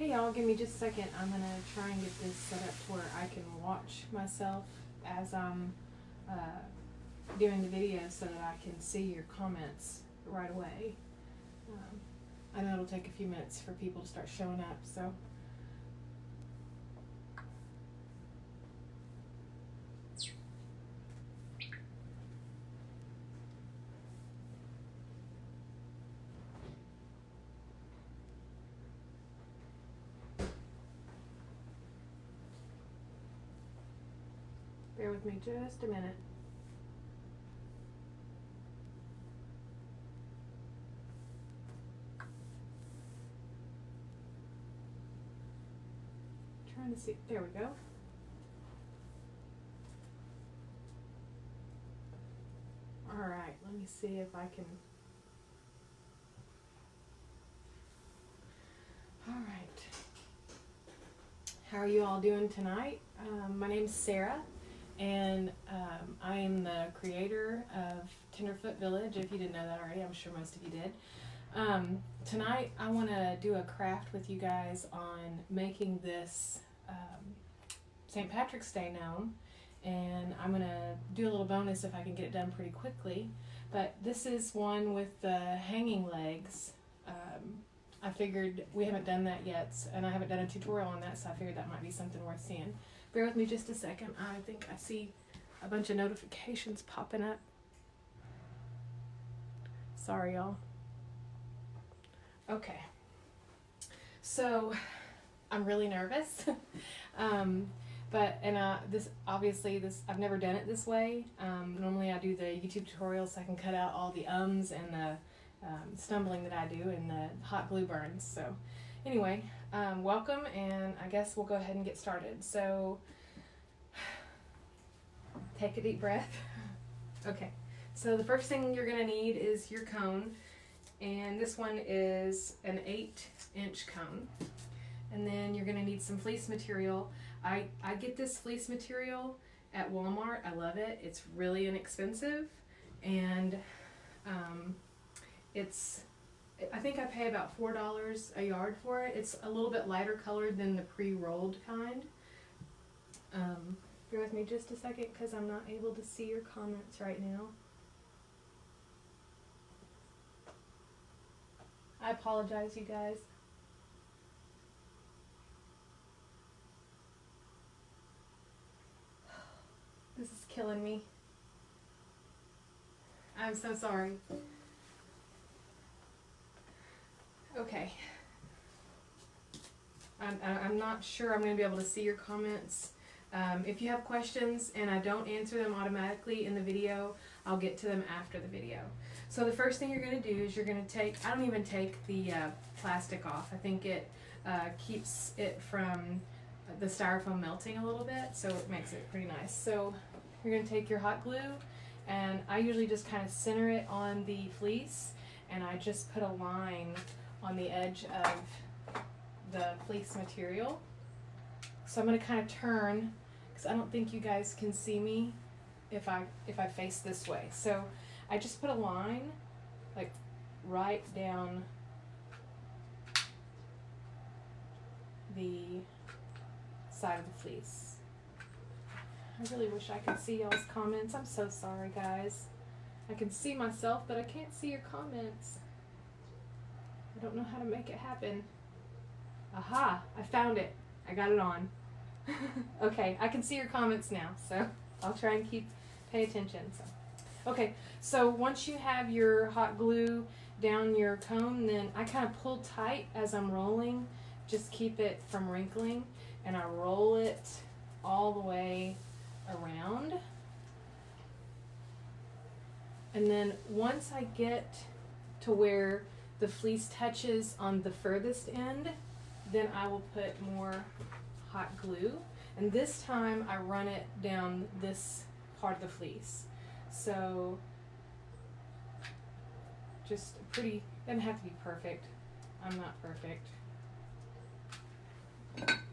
Hey y'all, give me just a second. I'm gonna try and get this set up to where I can watch myself as I'm doing the video so that I can see your comments right away. I know it'll take a few minutes for people to start showing up, so. Bear with me just a minute. Trying to see, there we go. All right, let me see if I can. All right. How are you all doing tonight? My name's Sarah, and I am the creator of Tenderfoot Village. If you didn't know that already, I'm sure most of you did. Tonight I want to do a craft with you guys on making this St. Patrick's Day gnome, and I'm going to do a little bonus if I can get it done pretty quickly. But this is one with the hanging legs. I figured we haven't done that yet, and I haven't done a tutorial on that, so I figured that might be something worth seeing. Bear with me just a second. I think I see a bunch of notifications popping up. Sorry, y'all. Okay. So, I'm really nervous. I've never done it this way. Normally I do the YouTube tutorials so I can cut out all the ums and the stumbling that I do and the hot glue burns. So anyway, welcome, and I guess we'll go ahead and get started. So take a deep breath. Okay, so the first thing you're gonna need is your cone, and this one is an 8-inch cone. And then you're gonna need some fleece material. I get this fleece material at Walmart. I love it. It's really inexpensive, and I think I pay about $4 a yard for it. It's a little bit lighter colored than the pre-rolled kind. Bear with me just a second because I'm not able to see your comments right now. I apologize, you guys. This is killing me. I'm so sorry. Okay. I'm not sure I'm going to be able to see your comments. If you have questions and I don't answer them automatically in the video, I'll get to them after the video. So the first thing you're going to do is you're going to take, I don't even take the plastic off. I think it keeps it from the styrofoam melting a little bit, so it makes it pretty nice. So you're going to take your hot glue, and I usually just kind of center it on the fleece, and I just put a line on the edge of the fleece material. So I'm going to kind of turn, because I don't think you guys can see me if I face this way. So I just put a line like right down the side of the fleece. I really wish I could see y'all's comments. I'm so sorry, guys. I can see myself, but I can't see your comments. I don't know how to make it happen. Aha! I found it. I got it on. Okay, I can see your comments now, so I'll try and pay attention. Okay, so once you have your hot glue down your cone, then I kind of pull tight as I'm rolling. Just keep it from wrinkling, and I roll it all the way around. And then once I get to where the fleece touches on the furthest end, then I will put more hot glue, and this time I run it down this part of the fleece. So just pretty, doesn't have to be perfect. I'm not perfect.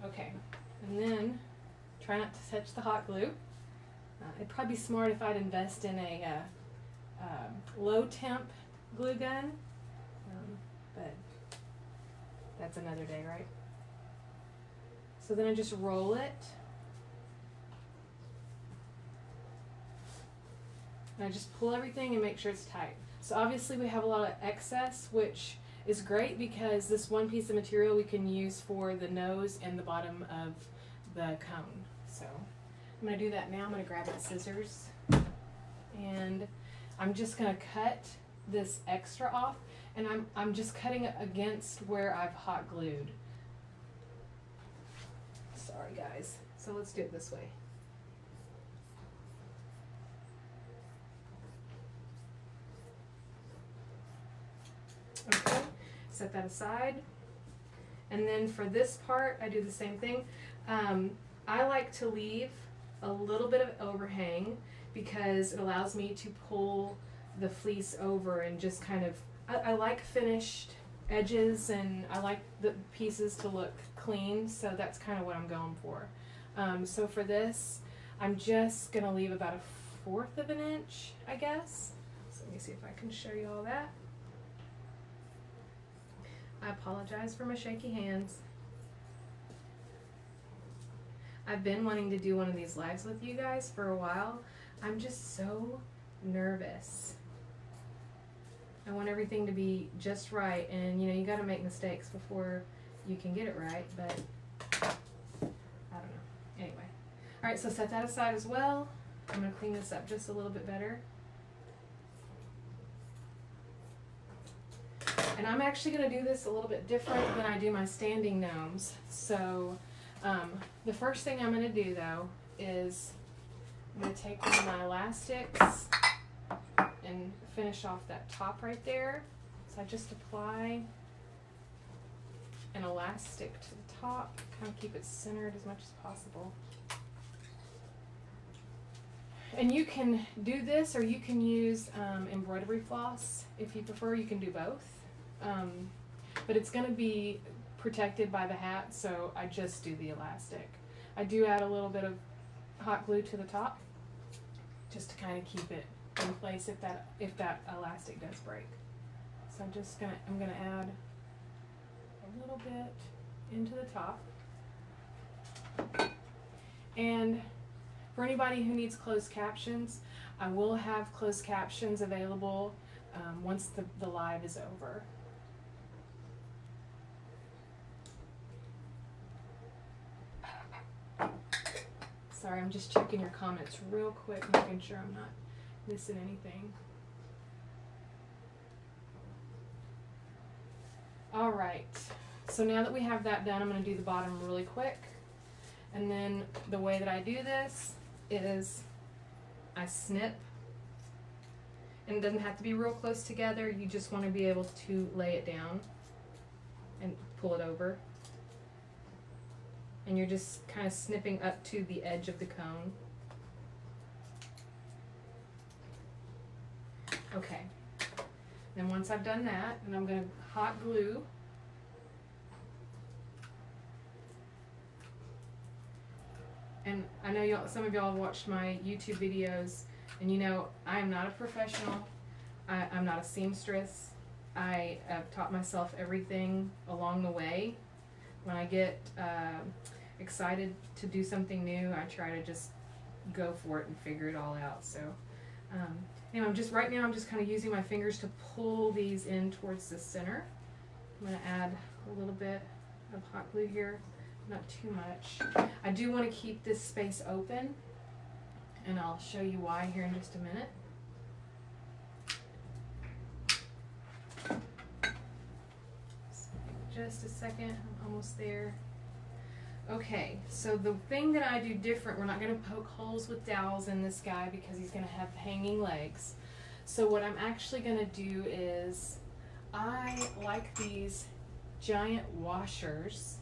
Okay, and then try not to touch the hot glue. It'd probably be smart if I'd invest in a low temp glue gun, but that's another day, right? So then I just roll it. And I just pull everything and make sure it's tight. So obviously we have a lot of excess, which is great because this one piece of material we can use for the nose and the bottom of the cone. So I'm going to do that now. I'm going to grab my scissors and I'm just going to cut this extra off, and I'm just cutting it against where I've hot glued. Sorry guys. So let's do it this way. Okay, set that aside. And then for this part, I do the same thing. I like to leave a little bit of overhang because it allows me to pull the fleece over and just kind of, I like finished edges, and I like the pieces to look clean, so that's kind of what I'm going for. So for this, I'm just going to leave about 1/4 of an inch, I guess. So let me see if I can show you all that. I apologize for my shaky hands. I've been wanting to do one of these lives with you guys for a while. I'm just so nervous. I want everything to be just right, and you know, you got to make mistakes before you can get it right, but I don't know. Anyway. Alright, so set that aside as well. I'm going to clean this up just a little bit better. And I'm actually going to do this a little bit different than I do my standing gnomes. So the first thing I'm going to do though is I'm going to take one of my elastics and finish off that top right there. So I just apply an elastic to the top, kind of keep it centered as much as possible. And you can do this, or you can use embroidery floss if you prefer. You can do both. But it's going to be protected by the hat, so I just do the elastic. I do add a little bit of hot glue to the top just to kind of keep it in place if that elastic does break. So I'm gonna add a little bit into the top. And for anybody who needs closed captions, I will have closed captions available once the live is over. Sorry, I'm just checking your comments real quick, making sure I'm not missing anything. Alright, so now that we have that done, I'm going to do the bottom really quick. And then the way that I do this is I snip. And it doesn't have to be real close together, you just want to be able to lay it down and pull it over. And you're just kind of snipping up to the edge of the cone. Okay. Then once I've done that, and I'm going to hot glue. And I know some of y'all have watched my YouTube videos, and you know I am not a professional. I'm not a seamstress. I have taught myself everything along the way. When I get excited to do something new, I try to just go for it and figure it all out. So anyway, right now I'm just kind of using my fingers to pull these in towards the center. I'm going to add a little bit of hot glue here, not too much. I do want to keep this space open, and I'll show you why here in just a minute. Just a second, I'm almost there. Okay, so the thing that I do different, we're not going to poke holes with dowels in this guy because he's going to have hanging legs. So what I'm actually going to do is, I like these giant washers.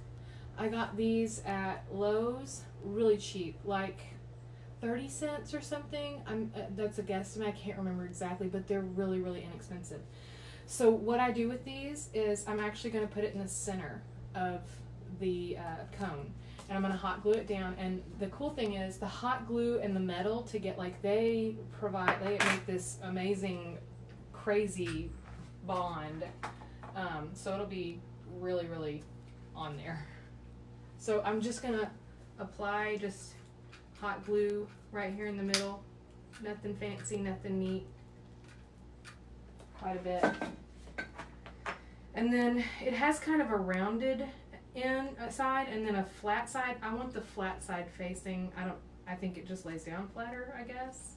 I got these at Lowe's, really cheap, like 30 cents or something. That's a guesstimate, I can't remember exactly, but they're really, really inexpensive. So what I do with these is I'm actually going to put it in the center of the cone, and I'm going to hot glue it down. And the cool thing is the hot glue and the metal to get, like, they make this amazing, crazy bond. So it'll be really, really on there. So I'm just gonna apply just hot glue right here in the middle. Nothing fancy, nothing neat. Quite a bit. And then it has kind of a rounded side and then a flat side. I want the flat side facing. I think it just lays down flatter, I guess.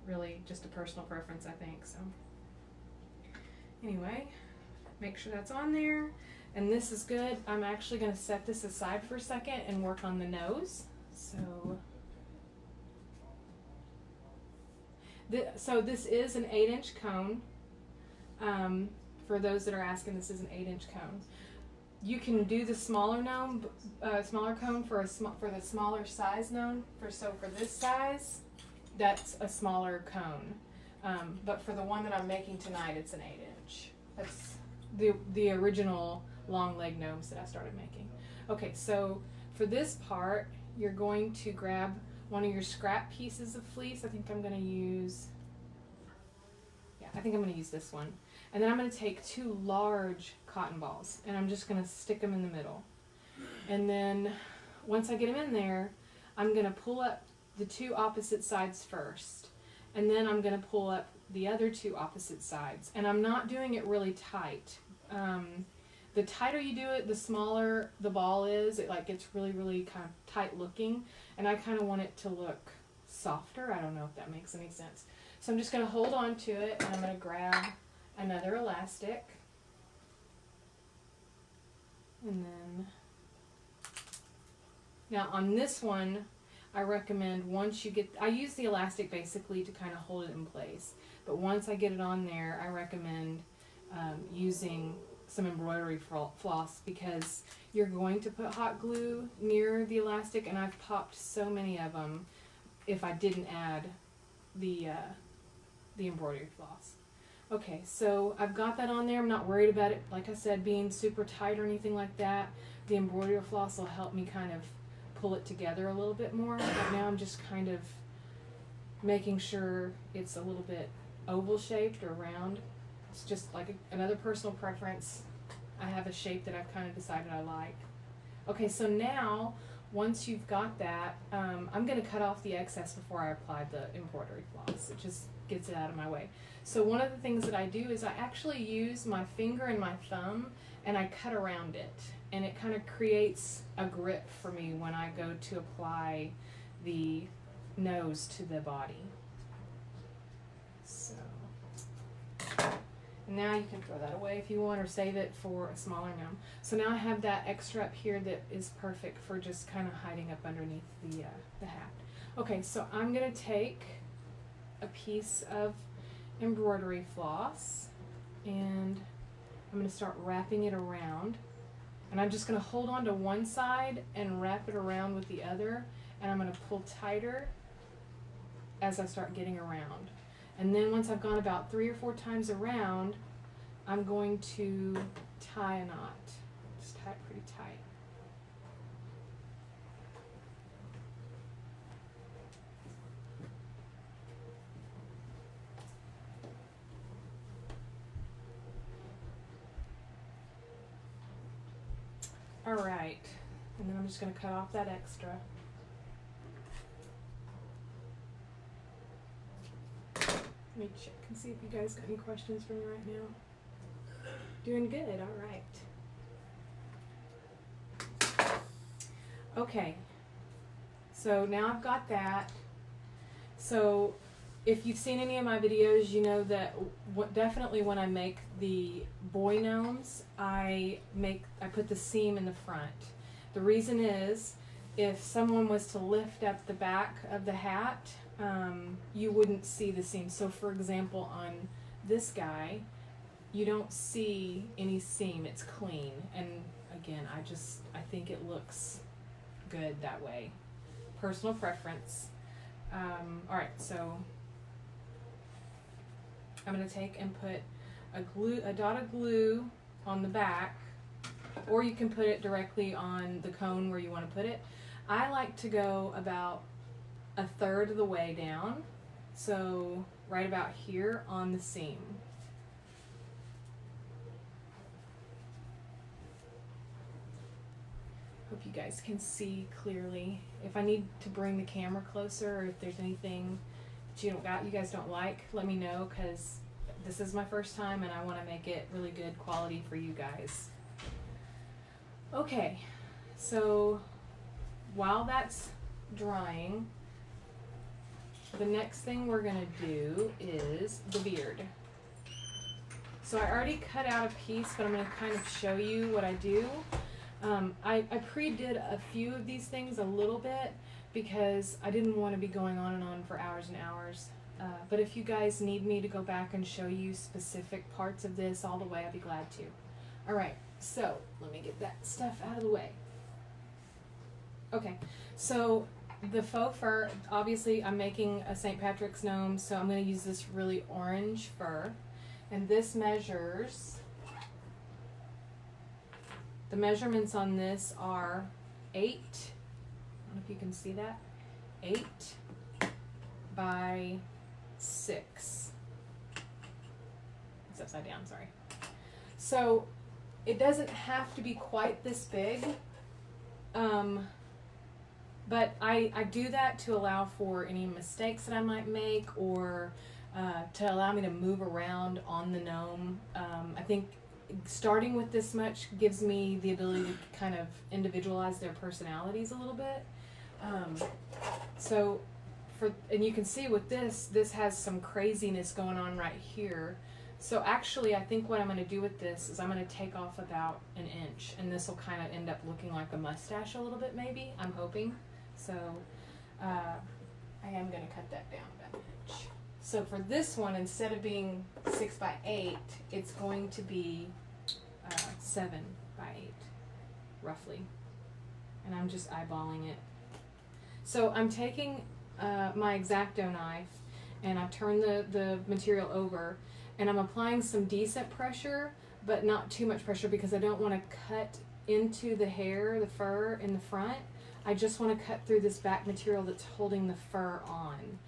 Really just a personal preference, I think. So anyway, make sure that's on there. And this is good. I'm actually going to set this aside for a second and work on the nose. So this is an 8-inch cone. For those that are asking, this is an 8-inch cone. You can do the smaller gnome, smaller cone for the smaller size gnome. For this size, that's a smaller cone. But for the one that I'm making tonight, it's an 8-inch. That's the original long leg gnomes that I started making. Okay, so for this part, you're going to grab one of your scrap pieces of fleece. I think I'm going to use this one. And then I'm going to take 2 large cotton balls and I'm just going to stick them in the middle. And then once I get them in there, I'm going to pull up the 2 opposite sides first. And then I'm going to pull up the other 2 opposite sides. And I'm not doing it really tight. The tighter you do it, the smaller the ball is. It gets really, really kind of tight looking. And I kind of want it to look softer. I don't know if that makes any sense. So I'm just going to hold on to it and I'm going to grab another elastic. And then, now on this one, I recommend once you get, I use the elastic basically to kind of hold it in place. But once I get it on there, I recommend using some embroidery floss because you're going to put hot glue near the elastic, and I've popped so many of them if I didn't add the embroidery floss. Okay, so I've got that on there. I'm not worried about it, like I said, being super tight or anything like that. The embroidery floss will help me kind of pull it together a little bit more. Right now I'm just kind of making sure it's a little bit oval shaped or round. It's just like another personal preference. I have a shape that I've kind of decided I like. Okay, so now once you've got that, I'm going to cut off the excess before I apply the embroidery floss. It just gets it out of my way. So one of the things that I do is I actually use my finger and my thumb and I cut around it. And it kind of creates a grip for me when I go to apply the nose to the body. So now you can throw that away if you want or save it for a smaller gnome. So now I have that extra up here that is perfect for just kind of hiding up underneath the hat. Okay, so I'm going to take a piece of embroidery floss and I'm going to start wrapping it around. And I'm just going to hold on to one side and wrap it around with the other. And I'm going to pull tighter as I start getting around. And then once I've gone about 3 or 4 times around, I'm going to tie a knot. Just tie it pretty tight. All right, and then I'm just going to cut off that extra. Let me check and see if you guys got any questions for me right now. Doing good, all right. Okay, so now I've got that. So if you've seen any of my videos, you know that definitely when I make the boy gnomes, I put the seam in the front. The reason is, if someone was to lift up the back of the hat, you wouldn't see the seam. So for example, on this guy, you don't see any seam. It's clean. And again, I think it looks good that way. Personal preference. All right, so I'm going to take and put a dot of glue on the back, or you can put it directly on the cone where you want to put it. I like to go about 1/3 of the way down, so right about here on the seam. Hope you guys can see clearly. If I need to bring the camera closer, or if there's anything that you guys don't like, let me know, because this is my first time and I want to make it really good quality for you guys. Okay, so while that's drying, the next thing we're going to do is the beard. So I already cut out a piece, but I'm going to kind of show you what I do. I pre-did a few of these things a little bit because I didn't want to be going on and on for hours and hours. But if you guys need me to go back and show you specific parts of this all the way, I'd be glad to. Alright, so let me get that stuff out of the way. Okay, so the faux fur, obviously I'm making a St. Patrick's gnome, so I'm going to use this really orange fur. And this measures, the measurements on this are 8, I don't know if you can see that, 8 by 6. It's upside down, sorry. So it doesn't have to be quite this big. But I do that to allow for any mistakes that I might make, or to allow me to move around on the gnome. I think starting with this much gives me the ability to kind of individualize their personalities a little bit. And you can see with this has some craziness going on right here. So actually, I think what I'm going to do with this is I'm going to take off about an inch, and this will kind of end up looking like a mustache a little bit, maybe, I'm hoping. So I am going to cut that down about an inch. So for this one, instead of being 6 by 8, it's going to be 7 by 8, roughly. And I'm just eyeballing it. So I'm taking my X-Acto knife, and I've turned the material over, and I'm applying some decent pressure, but not too much pressure, because I don't want to cut into the hair, the fur in the front. I just want to cut through this back material that's holding the fur on.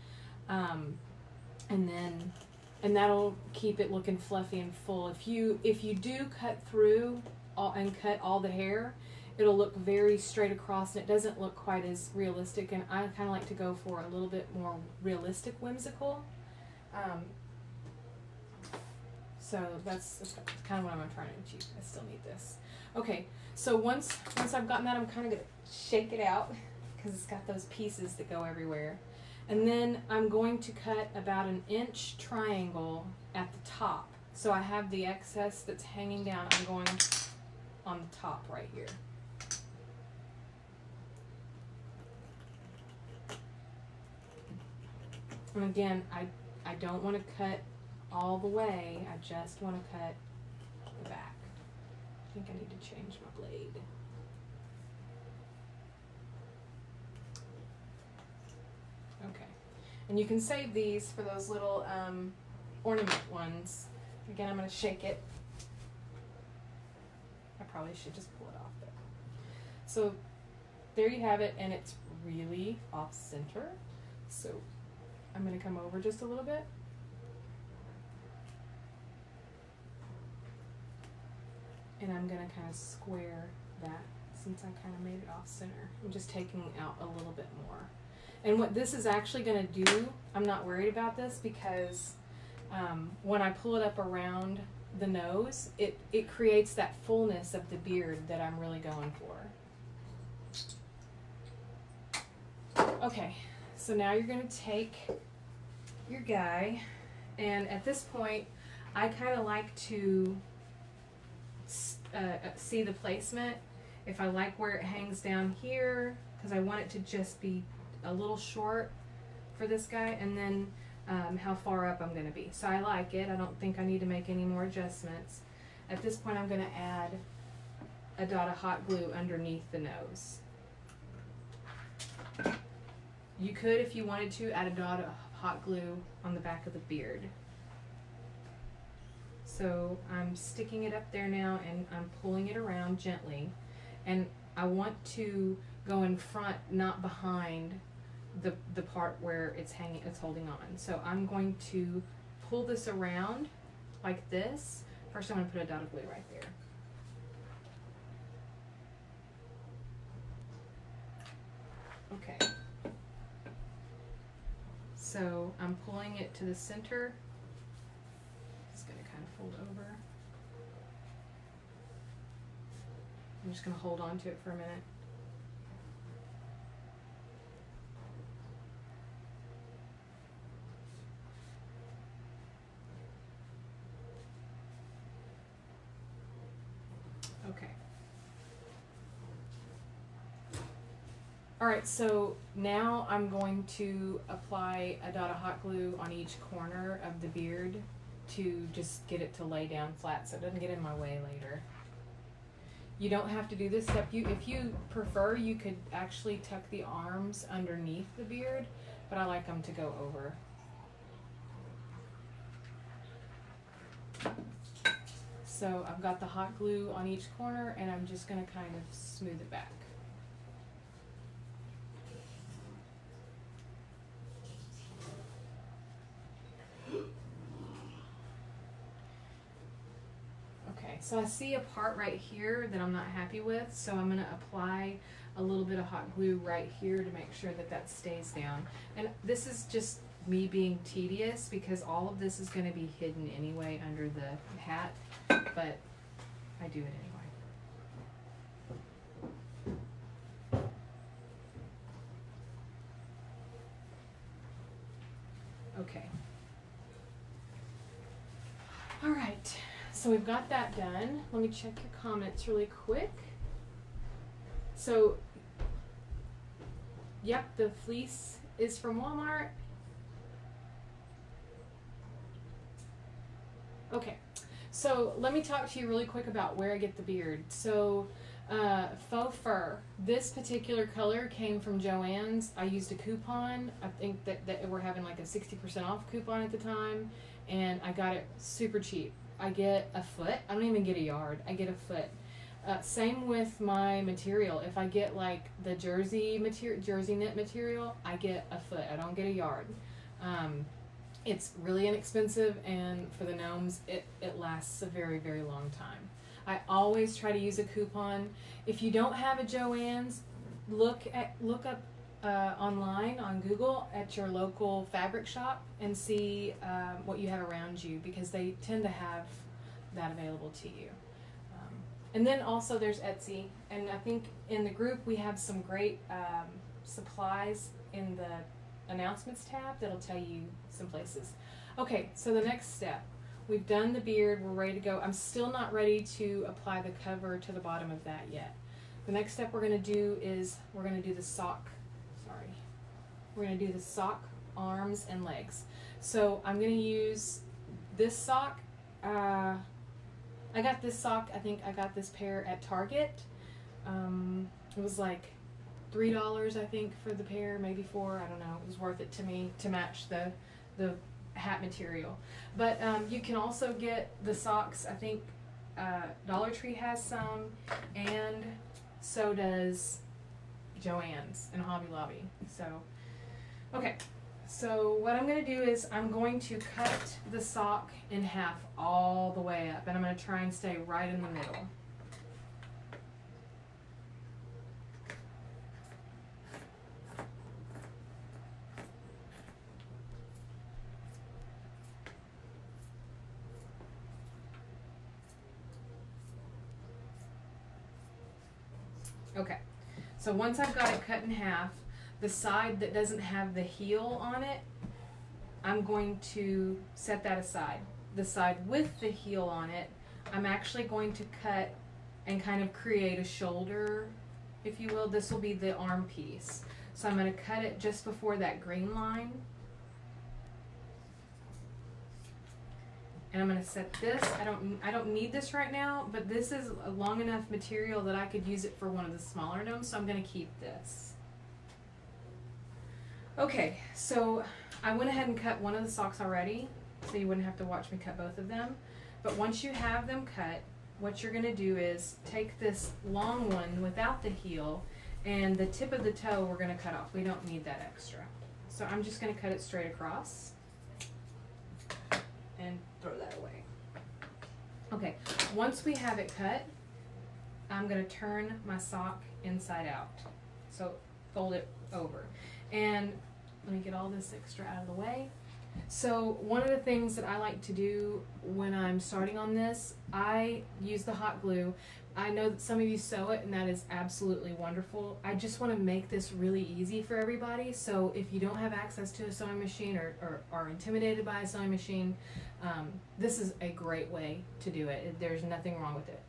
And that'll keep it looking fluffy and full. If you do cut through and cut all the hair, it'll look very straight across, and it doesn't look quite as realistic. And I kind of like to go for a little bit more realistic, whimsical. So that's kind of what I'm trying to achieve. I still need this. Okay, so once I've gotten that, I'm kind of going to shake it out, because it's got those pieces that go everywhere. And then I'm going to cut about an inch triangle at the top. So I have the excess that's hanging down. I'm going on the top right here. And again, I don't want to cut all the way. I just want to cut the back. I think I need to change my blade. Okay. And you can save these for those little ornament ones. Again, I'm going to shake it. I probably should just pull it off there. So there you have it, and it's really off center. So I'm going to come over just a little bit. And I'm going to kind of square that, since I kind of made it off center. I'm just taking out a little bit more. And what this is actually going to do, I'm not worried about this, because when I pull it up around the nose, it creates that fullness of the beard that I'm really going for. Okay, so now you're going to take your guy, and at this point, I kind of like to see the placement. If I like where it hangs down here, because I want it to just be a little short for this guy, and then how far up I'm going to be. So I like it. I don't think I need to make any more adjustments. At this point, I'm going to add a dot of hot glue underneath the nose. You could, if you wanted to, add a dot of hot glue on the back of the beard. So I'm sticking it up there now, and I'm pulling it around gently. And I want to go in front, not behind the part where it's holding on. So I'm going to pull this around like this. First, I'm going to put a dot of glue right there. Okay. So I'm pulling it to the center. It's going to kind of fold over. I'm just going to hold on to it for a minute. Okay. Alright, so now I'm going to apply a dot of hot glue on each corner of the beard to just get it to lay down flat so it doesn't get in my way later. You don't have to do this step. If you prefer, you could actually tuck the arms underneath the beard, but I like them to go over. So I've got the hot glue on each corner and I'm just going to kind of smooth it back. Okay, so I see a part right here that I'm not happy with, so I'm going to apply a little bit of hot glue right here to make sure that that stays down. And this is just me being tedious because all of this is going to be hidden anyway under the hat, but I do it anyway. Okay. All right, so we've got that done. Let me check your comments really quick. So, yep, the fleece is from Walmart. Okay, so let me talk to you really quick about where I get the beard. So, faux fur. This particular color came from Joann's. I used a coupon. I think that we're having like a 60% off coupon at the time, and I got it super cheap. I get a foot. I don't even get a yard. I get a foot. Same with my material. If I get like the jersey knit material, I get a foot. I don't get a yard. It's really inexpensive, and for the gnomes, it lasts a very, very long time. I always try to use a coupon. If you don't have a Joann's, look up online on Google at your local fabric shop and see what you have around you, because they tend to have that available to you. And then also there's Etsy, and I think in the group we have some great supplies in the announcements tab that'll tell you some places. Okay, so the next step. We've done the beard, we're ready to go. I'm still not ready to apply the cover to the bottom of that yet. The next step we're going to do is we're going to do the sock. We're going to do the sock, arms, and legs. So I'm going to use this sock. I got this sock, I think I got this pair at Target. It was like $3, I think, for the pair, maybe $4, I don't know. It was worth it to me to match the hat material. But you can also get the socks, I think Dollar Tree has some, and so does Joann's and Hobby Lobby. So, okay. So what I'm going to do is I'm going to cut the sock in half all the way up, and I'm going to try and stay right in the middle. Okay, so once I've got it cut in half, the side that doesn't have the heel on it, I'm going to set that aside. The side with the heel on it, I'm actually going to cut and kind of create a shoulder, if you will. This will be the arm piece. So I'm going to cut it just before that green line. And I'm going to set this. I don't need this right now, but this is a long enough material that I could use it for one of the smaller gnomes, so I'm going to keep this. Okay, so I went ahead and cut one of the socks already, so you wouldn't have to watch me cut both of them. But once you have them cut, what you're going to do is take this long one without the heel, and the tip of the toe we're going to cut off. We don't need that extra. So I'm just going to cut it straight across and throw that away. Okay, once we have it cut, I'm going to turn my sock inside out. So fold it over. And let me get all this extra out of the way. So one of the things that I like to do when I'm starting on this, I use the hot glue. I know that some of you sew it, and that is absolutely wonderful. I just want to make this really easy for everybody. So if you don't have access to a sewing machine or are intimidated by a sewing machine, this is a great way to do it. There's nothing wrong with it.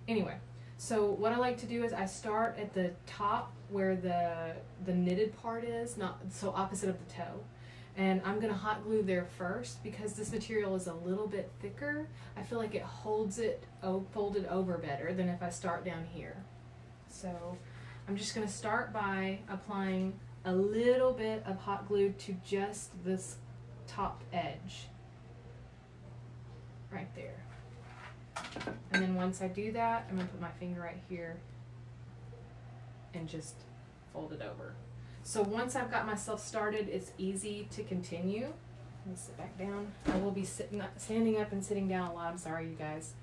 Anyway, so what I like to do is I start at the top where the knitted part is, not so opposite of the toe. And I'm going to hot glue there first because this material is a little bit thicker. I feel like it holds it folded over better than if I start down here. So I'm just going to start by applying a little bit of hot glue to just this top edge. Right there. And then once I do that, I'm going to put my finger right here and just fold it over. So once I've got myself started, it's easy to continue. Let me sit back down. I will be standing up and sitting down a lot. I'm sorry, you guys.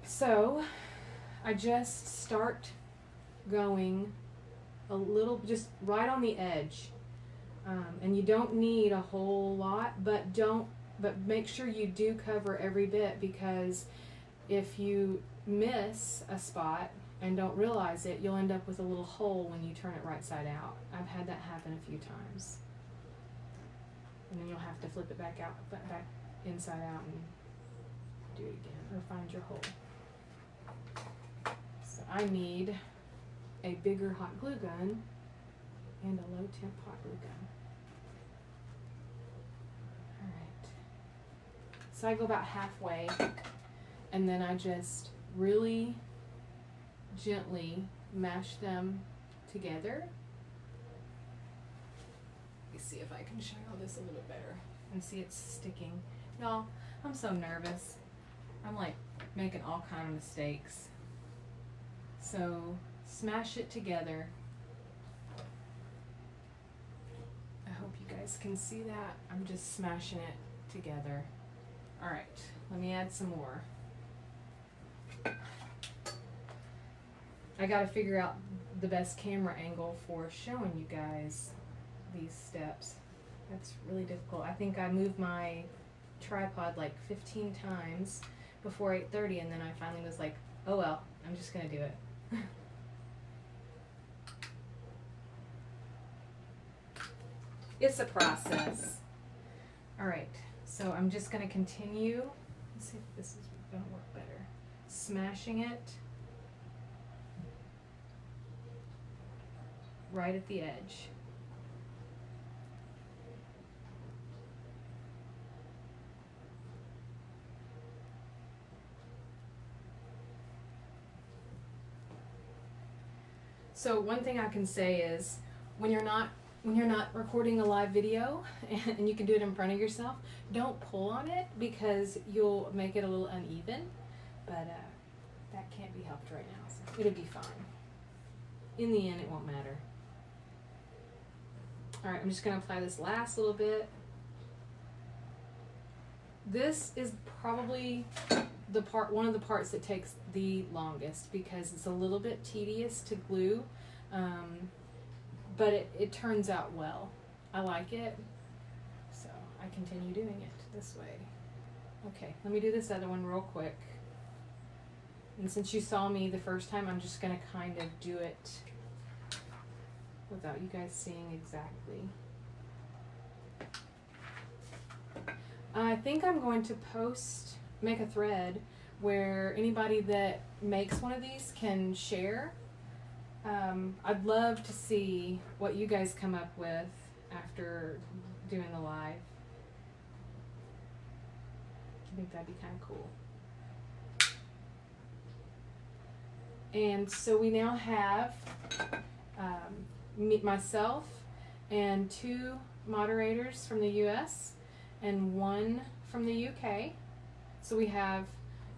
So I just start going a little, just right on the edge. And you don't need a whole lot, but make sure you do cover every bit, because if you miss a spot and don't realize it, you'll end up with a little hole when you turn it right side out. I've had that happen a few times. And then you'll have to flip it back out, back inside out and do it again, or find your hole. So I need a bigger hot glue gun and a low temp hot glue gun. Alright. So I go about halfway, and then I just really gently mash them together. Let me see if I can show you this a little bit better and see it's sticking. Y'all, I'm so nervous. I'm like making all kind of mistakes. So smash it together. I hope you guys can see that. I'm just smashing it together. Alright, let me add some more. I gotta figure out the best camera angle for showing you guys these steps. That's really difficult. I think I moved my tripod like 15 times before 8:30, and then I finally was like, oh well, I'm just gonna do it. It's a process. Alright, so I'm just gonna continue. Let's see if this is gonna work better. Smashing it right at the edge. So one thing I can say is when you're not recording a live video and you can do it in front of yourself, don't pull on it because you'll make it a little uneven, but that can't be helped right now, so it'll be fine. In the end, it won't matter. Alright, I'm just going to apply this last little bit. This is probably one of the parts that takes the longest because it's a little bit tedious to glue, but it turns out well. I like it, so I continue doing it this way. Okay, let me do this other one real quick. And since you saw me the first time, I'm just going to kind of do it without you guys seeing exactly. I think I'm going to make a thread where anybody that makes one of these can share. I'd love to see what you guys come up with after doing the live. I think that'd be kind of cool. And so we now have myself and 2 moderators from the US and 1 from the UK. So we have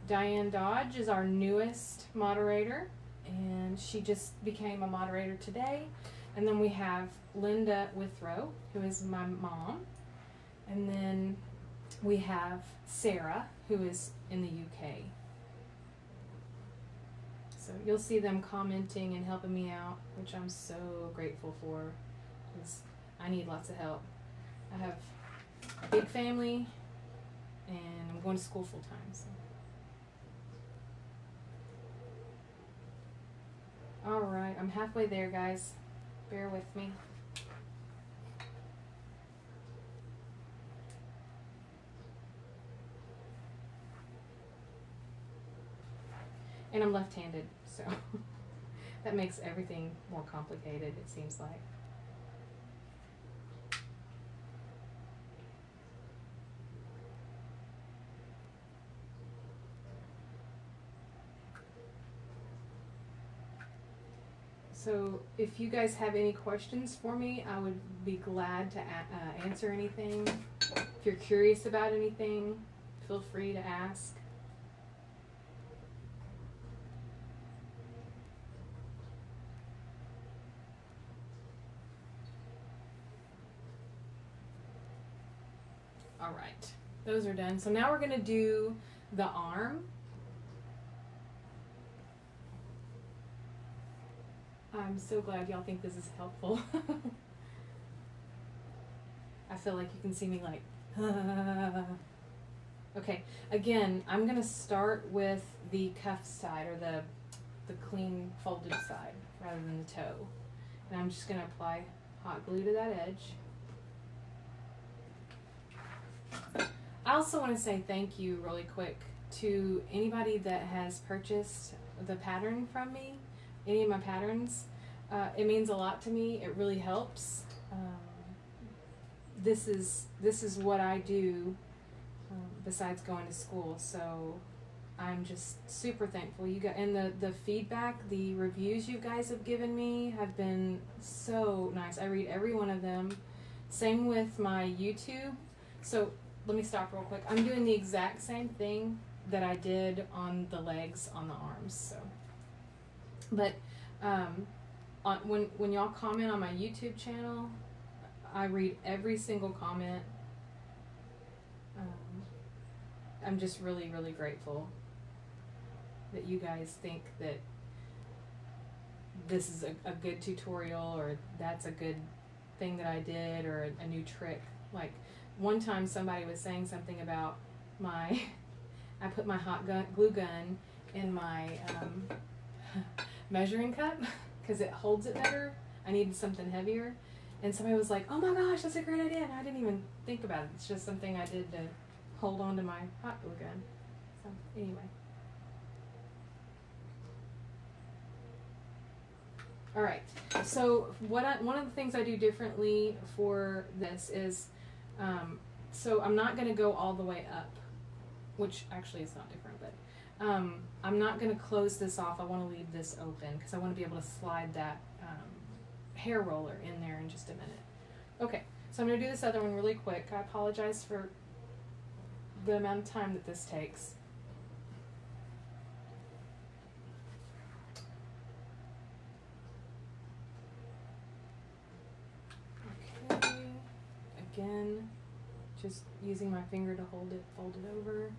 Diane Dodge is our newest moderator, and she just became a moderator today. And then we have Linda Withrow, who is my mom. And then we have Sarah, who is in the UK. So you'll see them commenting and helping me out, which I'm so grateful for. because I need lots of help. I have a big family and I'm going to school full time. So. Alright, I'm halfway there, guys. Bear with me. And I'm left-handed, so that makes everything more complicated, it seems like. So if you guys have any questions for me, I would be glad to answer anything. If you're curious about anything, feel free to ask. All right, those are done. So now we're going to do the arm. I'm so glad y'all think this is helpful. I feel like you can see me like, Okay, again, I'm going to start with the cuff side, or the clean folded side, rather than the toe. And I'm just going to apply hot glue to that edge. I also want to say thank you really quick to anybody that has purchased the pattern from me, any of my patterns. It means a lot to me. It really helps. This is what I do besides going to school, so I'm just super thankful. You got, and the feedback, the reviews you guys have given me have been so nice. I read every one of them. Same with my YouTube. So let me stop real quick. I'm doing the exact same thing that I did on the legs, on the arms. So, but when y'all comment on my YouTube channel, I read every single comment. I'm just really, really grateful that you guys think that this is a good tutorial, or that's a good thing that I did, or a new trick. Like, one time somebody was saying something about my, I put my glue gun in my measuring cup because it holds it better. I needed something heavier. And somebody was like, oh my gosh, that's a great idea. And I didn't even think about it. It's just something I did to hold on to my hot glue gun. So, anyway. Alright, so one of the things I do differently for this is, so I'm not going to go all the way up, which actually is not different, but I'm not going to close this off. I want to leave this open because I want to be able to slide that hair roller in there in just a minute. Okay, so I'm going to do this other one really quick. I apologize for the amount of time that this takes. Okay, again, just using my finger to hold it, fold it over.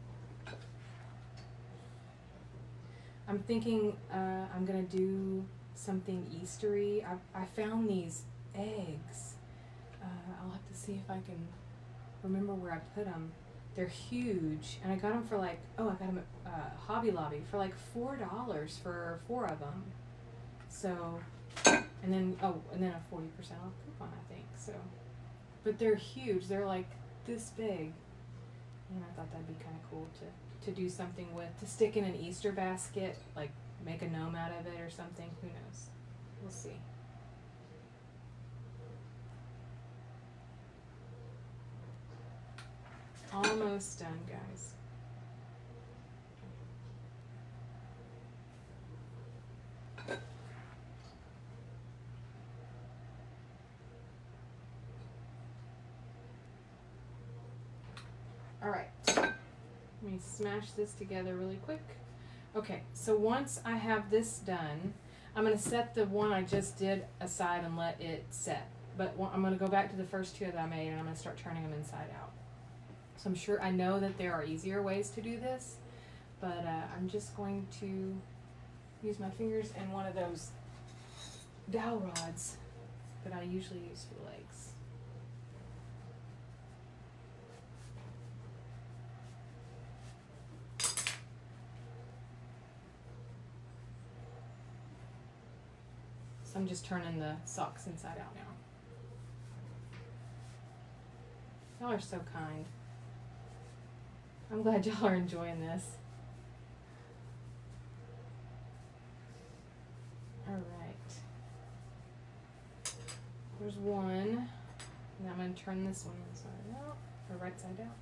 I'm thinking I'm going to do something Eastery. I found these eggs. I'll have to see if I can remember where I put them. They're huge, and I got them for like, I got them at Hobby Lobby for like $4 for 4 of them. So, and then a 40% off coupon, I think. So, but they're huge. They're like this big, and I thought that'd be kind of cool to do something with, to stick in an Easter basket, like make a gnome out of it or something. Who knows? We'll see. Almost done, guys. All right. Let me smash this together really quick. Okay, so once I have this done, I'm going to set the one I just did aside and let it set. But I'm going to go back to the first 2 that I made, and I'm going to start turning them inside out. So I'm sure, I know that there are easier ways to do this, but I'm just going to use my fingers and one of those dowel rods but I usually use for legs. So I'm just turning the socks inside out now. Y'all are so kind. I'm glad y'all are enjoying this. Alright. There's one. And I'm going to turn this one inside out, or right side out.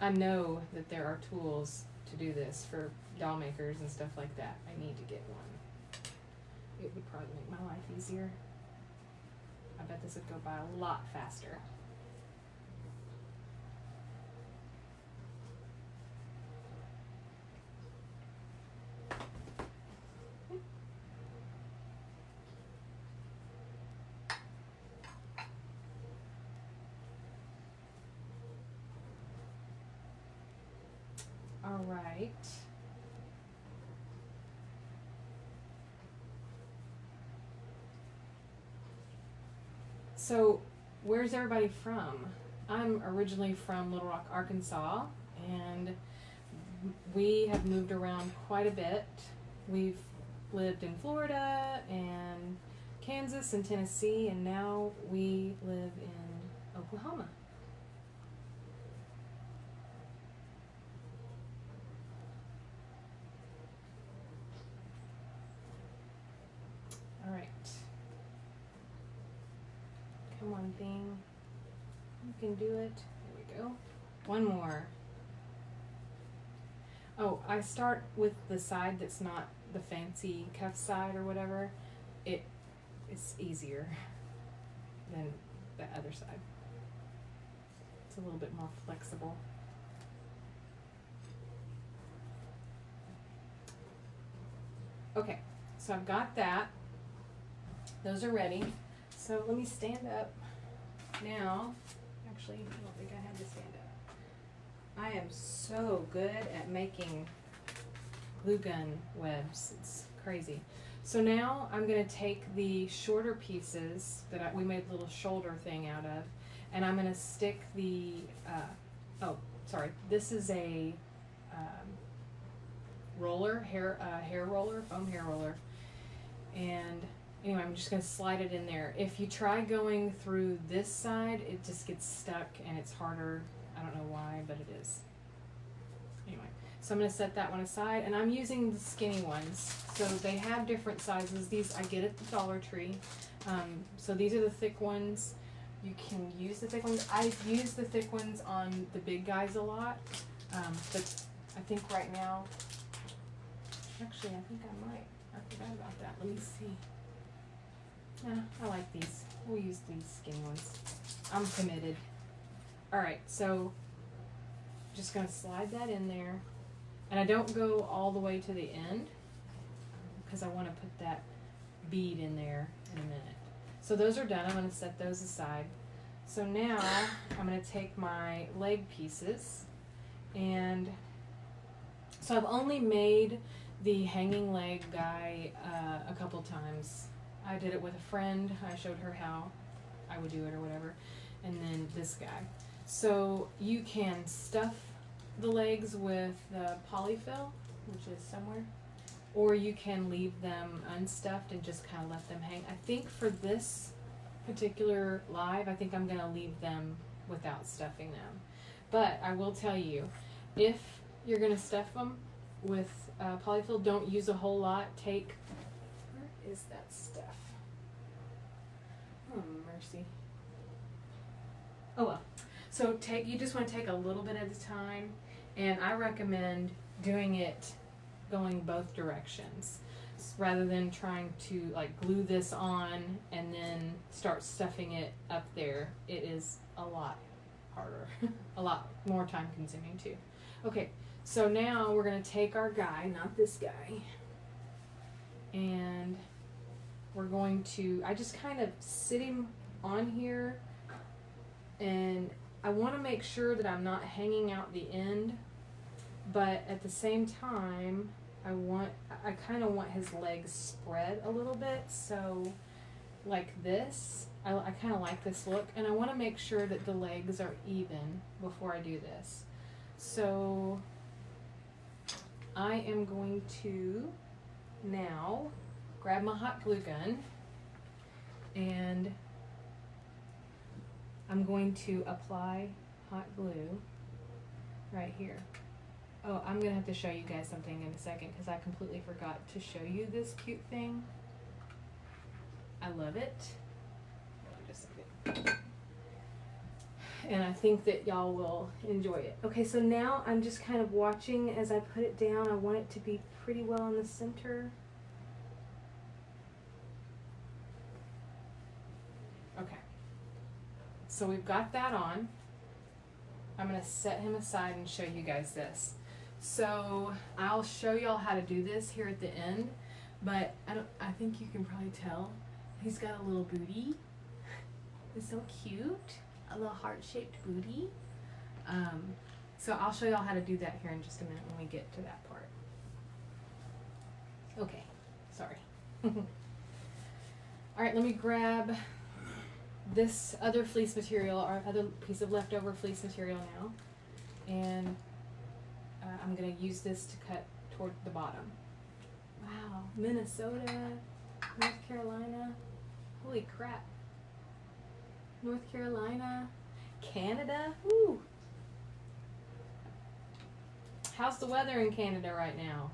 I know that there are tools to do this for doll makers and stuff like that. I need to get one. It would probably make my life easier. I bet this would go by a lot faster. All right. So, where's everybody from? I'm originally from Little Rock, Arkansas, and we have moved around quite a bit. We've lived in Florida and Kansas and Tennessee, and now we live in Oklahoma. All right. Come on, thing. You can do it. There we go. One more. Oh, I start with the side that's not the fancy cuff side or whatever. It's easier than the other side. It's a little bit more flexible. Okay, so I've got that. Those are ready. So let me stand up now. Actually, I don't think I had to stand up. I am so good at making glue gun webs. It's crazy. So now I'm going to take the shorter pieces that we made a little shoulder thing out of, and I'm going to stick the, this is a roller, hair roller, foam hair roller, and anyway, I'm just going to slide it in there. If you try going through this side, it just gets stuck and it's harder. I don't know why, but it is. Anyway, so I'm going to set that one aside, and I'm using the skinny ones. So they have different sizes. These I get at the Dollar Tree. So these are the thick ones. You can use the thick ones. I've used the thick ones on the big guys a lot, but I think right now, actually I think I might. I forgot about that. Let me see. Yeah, I like these. We'll use these skinny ones. I'm committed. Alright, so just going to slide that in there. And I don't go all the way to the end because I want to put that bead in there in a minute. So those are done. I'm going to set those aside. So now I'm going to take my leg pieces, and so I've only made the hanging leg guy a couple times. I did it with a friend. I showed her how I would do it or whatever. And then this guy. So you can stuff the legs with the polyfill, which is somewhere, or you can leave them unstuffed and just kind of let them hang. I think for this particular live, I think I'm going to leave them without stuffing them. But I will tell you, if you're going to stuff them with polyfill, don't use a whole lot. Take, where is that stuff? Oh, mercy. Oh well. So you just want to take a little bit at a time, and I recommend doing it going both directions rather than trying to like glue this on and then start stuffing it up there. It is a lot harder, a lot more time consuming too. Okay, so now we're going to take our guy, not this guy, and we're going to, I just kind of sit him on here, and I want to make sure that I'm not hanging out the end, but at the same time, I kind of want his legs spread a little bit, so like this. I kind of like this look, and I want to make sure that the legs are even before I do this. So I am going to now grab my hot glue gun, and I'm going to apply hot glue right here. Oh, I'm going to have to show you guys something in a second because I completely forgot to show you this cute thing. I love it. Just a second. And I think that y'all will enjoy it. Okay, so now I'm just kind of watching as I put it down. I want it to be pretty well in the center. Okay. So we've got that on. I'm going to set him aside and show you guys this. So I'll show y'all how to do this here at the end, but I think you can probably tell he's got a little booty. It's so cute. A little heart-shaped booty. So I'll show y'all how to do that here in just a minute when we get to that part. Okay, sorry. Alright, let me grab this other fleece material, or other piece of leftover fleece material now, and I'm going to use this to cut toward the bottom. Wow, Minnesota, North Carolina, holy crap. North Carolina, Canada, woo. How's the weather in Canada right now?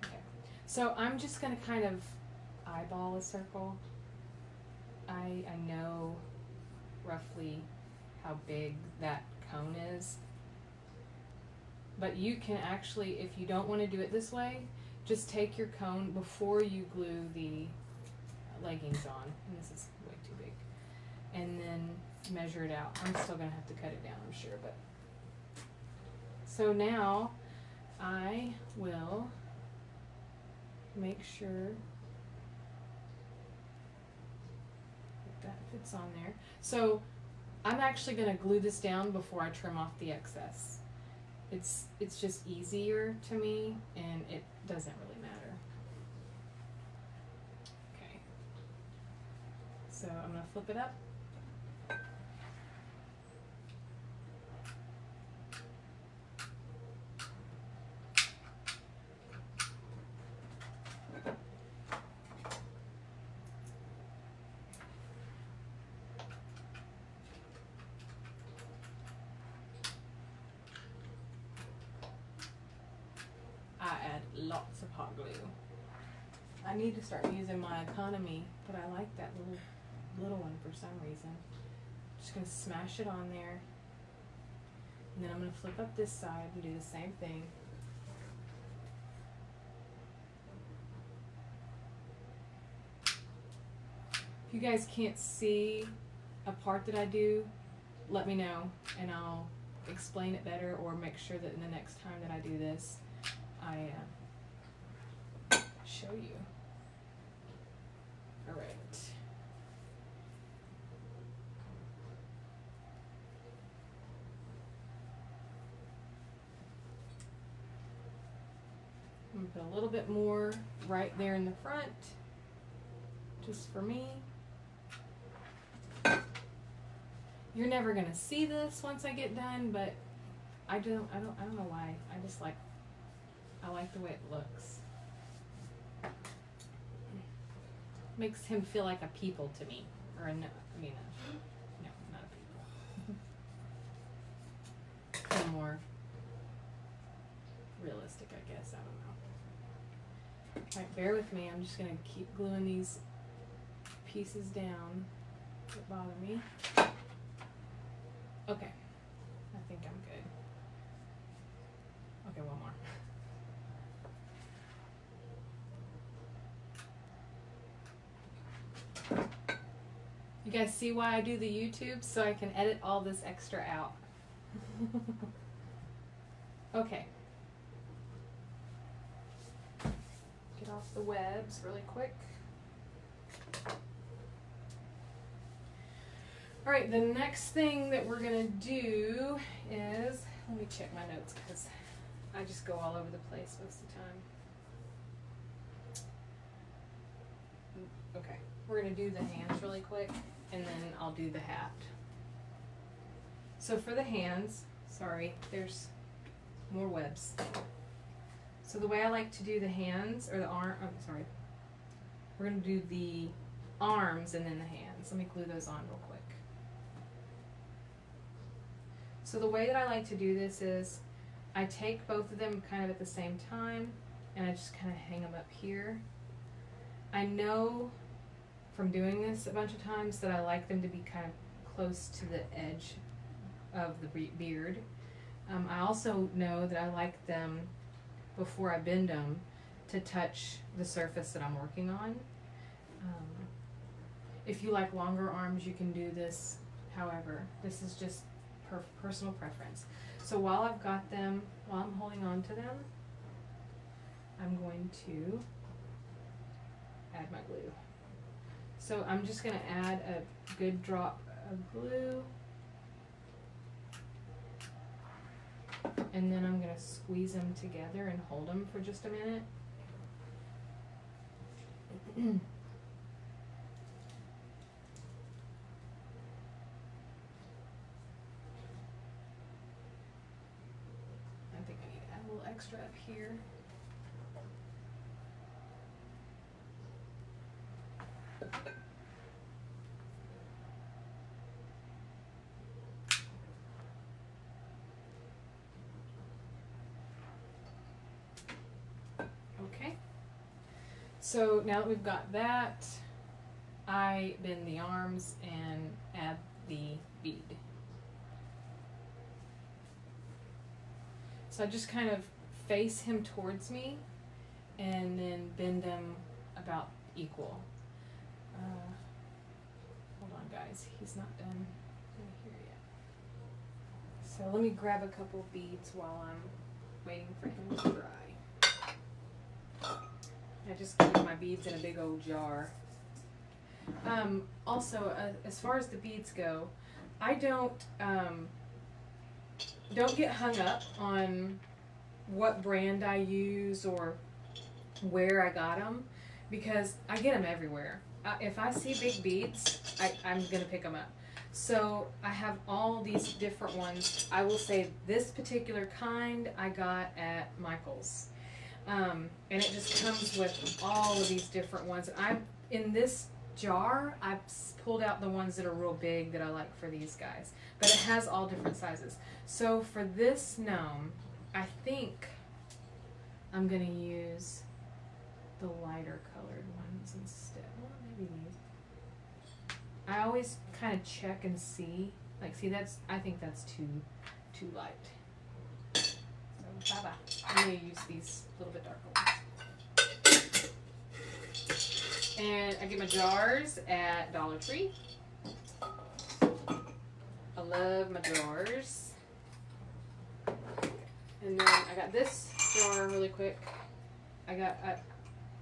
Okay, so I'm just going to kind of eyeball a circle. I know roughly how big that cone is, but you can actually, if you don't want to do it this way, just take your cone before you glue the leggings on, and this is way too big, and then measure it out. I'm still gonna have to cut it down, I'm sure, but so now I will make sure that fits on there. So I'm actually going to glue this down before I trim off the excess. It's just easier to me, and it doesn't really matter. Okay. So I'm going to flip it up. Lots of hot glue. I need to start using my economy, but I like that little one for some reason. Just gonna smash it on there, and then I'm gonna flip up this side and do the same thing. If you guys can't see a part that I do, let me know and I'll explain it better, or make sure that in the next time that I do this, I show you. All right. I'm gonna put a little bit more right there in the front, just for me. You're never gonna see this once I get done, but I don't know why. I like the way it looks. Makes him feel like a people to me, or no, no, not a people. Feel more realistic, I guess. I don't know. All right, bear with me. I'm just gonna keep gluing these pieces down that bother me. Okay, I think I'm good. Okay, one more. You guys see why I do the YouTube? So I can edit all this extra out. Okay. Get off the webs really quick. Alright, the next thing that we're going to do is, let me check my notes because I just go all over the place most of the time. Okay, we're going to do the hands really quick and then I'll do the hat. So for the hands, sorry, there's more webs. So the way I like to do the hands, or the arm, we're going to do the arms and then the hands. Let me glue those on real quick. So the way that I like to do this is I take both of them kind of at the same time and I just kind of hang them up here. I know from doing this a bunch of times that I like them to be kind of close to the edge of the beard. I also know that I like them, before I bend them, to touch the surface that I'm working on. If you like longer arms, you can do this. However, this is just personal preference. So while I've got them, while I'm holding on to them, I'm going to add my glue. So I'm just going to add a good drop of glue, and then I'm going to squeeze them together and hold them for just a minute. I think I need to add a little extra up here. Okay, so now that we've got that, I bend the arms and add the bead. So I just kind of face him towards me and then bend them about equal. Hold on guys, he's not done here yet. So let me grab a couple beads while I'm waiting for him to dry. I just keep my beads in a big old jar. Also, as far as the beads go, I don't get hung up on what brand I use or where I got them, because I get them everywhere. If I see big beads, I'm going to pick them up. So I have all these different ones. I will say this particular kind I got at Michael's. And it just comes with all of these different ones. In this jar, I've pulled out the ones that are real big that I like for these guys. But it has all different sizes. So for this gnome, I think I'm going to use the lighter colored ones instead. Well, maybe these. I always kind of check and see. Like, see, I think that's too light. So, bye-bye. I'm going to use these little bit darker ones. And I get my jars at Dollar Tree. I love my jars. And then I got this jar really quick. I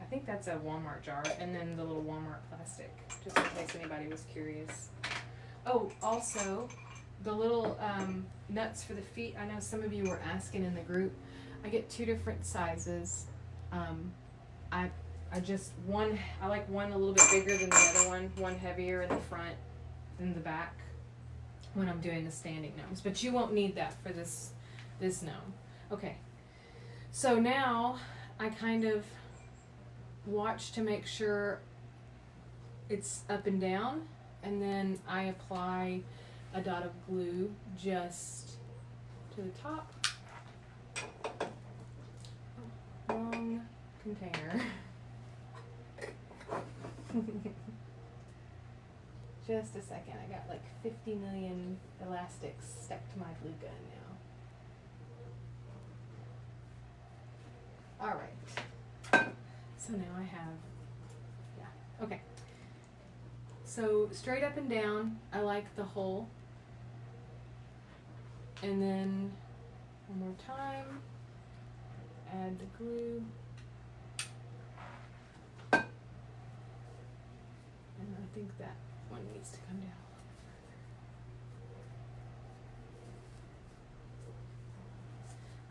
think that's a Walmart jar, and then the little Walmart plastic, just in case anybody was curious. Oh, also, the little nuts for the feet. I know some of you were asking in the group. I get 2 different sizes. I like one a little bit bigger than the other one heavier in the front than the back when I'm doing the standing gnomes. But you won't need that for this gnome. Okay, so now I kind of watch to make sure it's up and down, and then I apply a dot of glue just to the top. Oh, wrong container. Just a second, I got like 50 million elastics stuck to my glue gun now. Alright, so now I have, okay. So straight up and down, I like the hole. And then one more time, add the glue. And I think that one needs to come down a little bit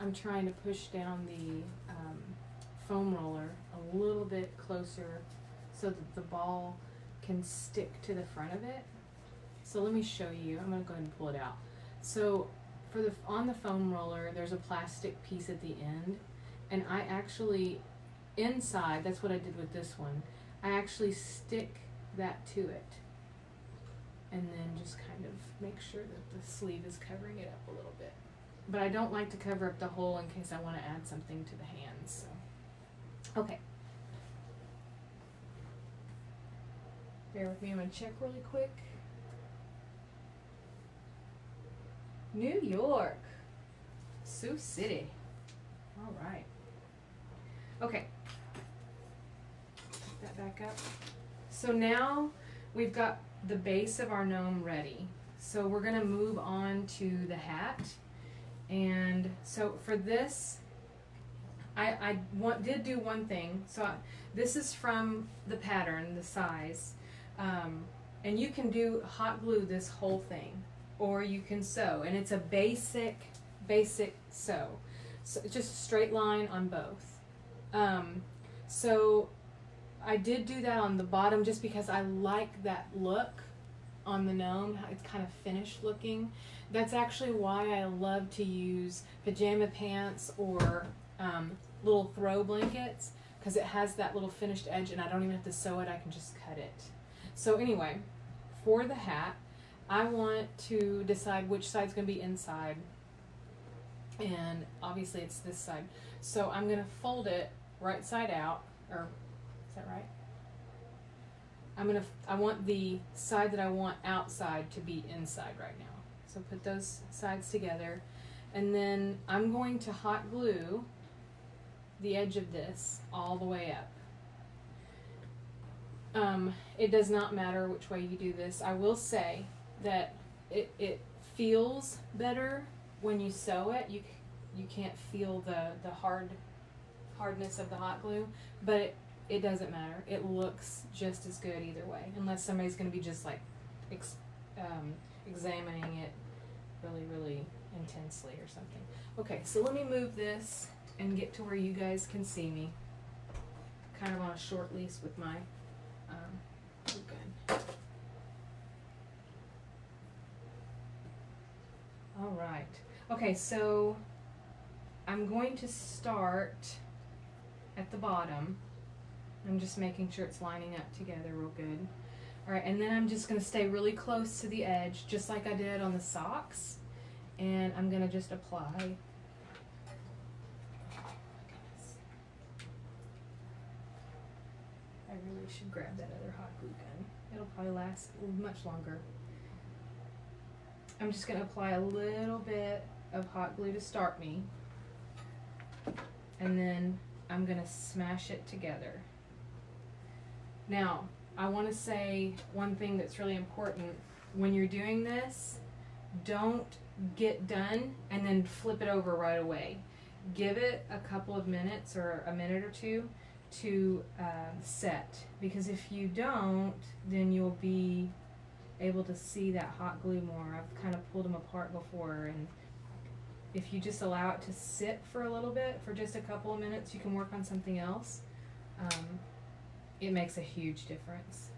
I'm trying to push down the foam roller a little bit closer so that the ball can stick to the front of it. So let me show you. I'm going to go ahead and pull it out. So on the foam roller, there's a plastic piece at the end, and I actually, inside, that's what I did with this one, I actually stick that to it, and then just kind of make sure that the sleeve is covering it up a little bit. But I don't like to cover up the hole in case I want to add something to the hands. So, okay. Bear with me, I'm going to check really quick. New York, Sioux City. All right. Okay. Put that back up. So now we've got the base of our gnome ready. So we're going to move on to the hat. And so for this, I did do one thing. So this is from the pattern, the size. And you can hot glue this whole thing, or you can sew, and it's a basic sew. So just a straight line on both. So I did do that on the bottom just because I like that look on the gnome. It's kind of finished looking. That's actually why I love to use pajama pants or little throw blankets, because it has that little finished edge and I don't even have to sew it, I can just cut it. So anyway, for the hat, I want to decide which side's going to be inside, and obviously it's this side. So I'm going to fold it right side out, or is that right? I want the side that I want outside to be inside right now. So put those sides together, and then I'm going to hot glue the edge of this all the way up. It does not matter which way you do this. I will say that it feels better when you sew it. You can't feel the hardness of the hot glue, but it doesn't matter. It looks just as good either way, unless somebody's going to be just like examining it really intensely or something. Okay, so let me move this and get to where you guys can see me. Kind of on a short leash with my glue gun. All right. Okay, so I'm going to start at the bottom. I'm just making sure it's lining up together real good. All right, and then I'm just going to stay really close to the edge, just like I did on the socks. And I'm going to just apply. I really should grab that other hot glue gun. It'll probably last much longer. I'm just going to apply a little bit of hot glue to start me. And then I'm going to smash it together. Now, I want to say one thing that's really important. When you're doing this, don't get done and then flip it over right away. Give it a couple of minutes or a minute or two to set, because if you don't, then you'll be able to see that hot glue more. I've kind of pulled them apart before, and if you just allow it to sit for a little bit, for just a couple of minutes, you can work on something else. It makes a huge difference.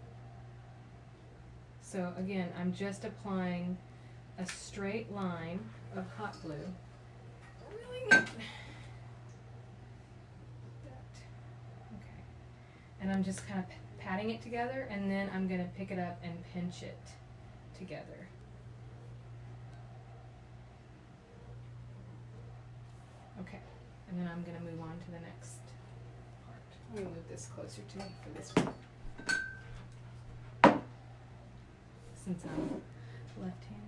So again, I'm just applying a straight line of hot glue. Really neat. Okay. And I'm just kind of patting it together, and then I'm going to pick it up and pinch it together. Okay. And then I'm going to move on to the next part. Let me move this closer to me for this one, since I'm left-handed.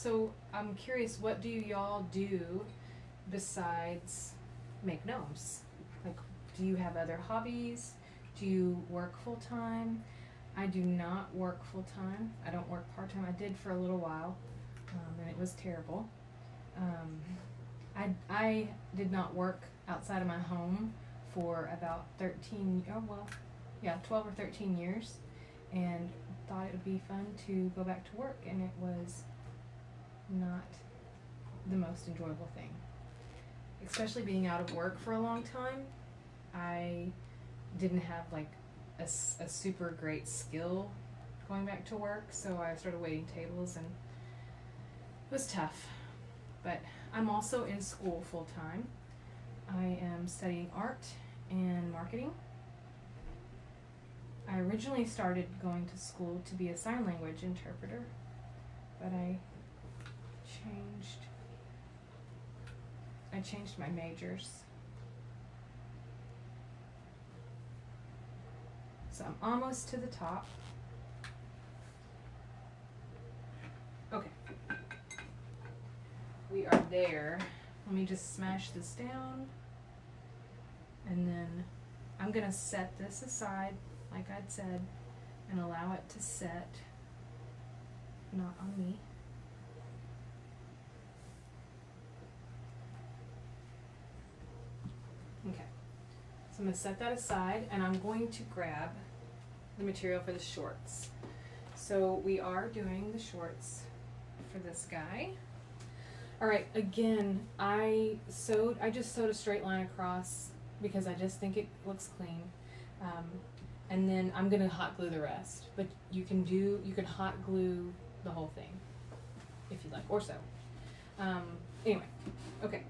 So I'm curious, what do y'all do besides make gnomes? Like, do you have other hobbies? Do you work full-time? I do not work full-time. I don't work part-time. I did for a little while, and it was terrible. I did not work outside of my home for about 12 or 13 years, and thought it would be fun to go back to work, and it was not the most enjoyable thing. Especially being out of work for a long time, I didn't have like a super great skill going back to work, so I started waiting tables, and it was tough. But I'm also in school full time. I am studying art and marketing. I originally started going to school to be a sign language interpreter, but I changed my majors. So I'm almost to the top. Okay. We are there. Let me just smash this down. And then I'm going to set this aside, like I'd said, and allow it to set, not on me. Okay. So I'm going to set that aside, and I'm going to grab the material for the shorts. So we are doing the shorts for this guy. All right, again, I just sewed a straight line across because I just think it looks clean. And then I'm gonna hot glue the rest, but you can hot glue the whole thing if you like, or sew. Anyway, okay.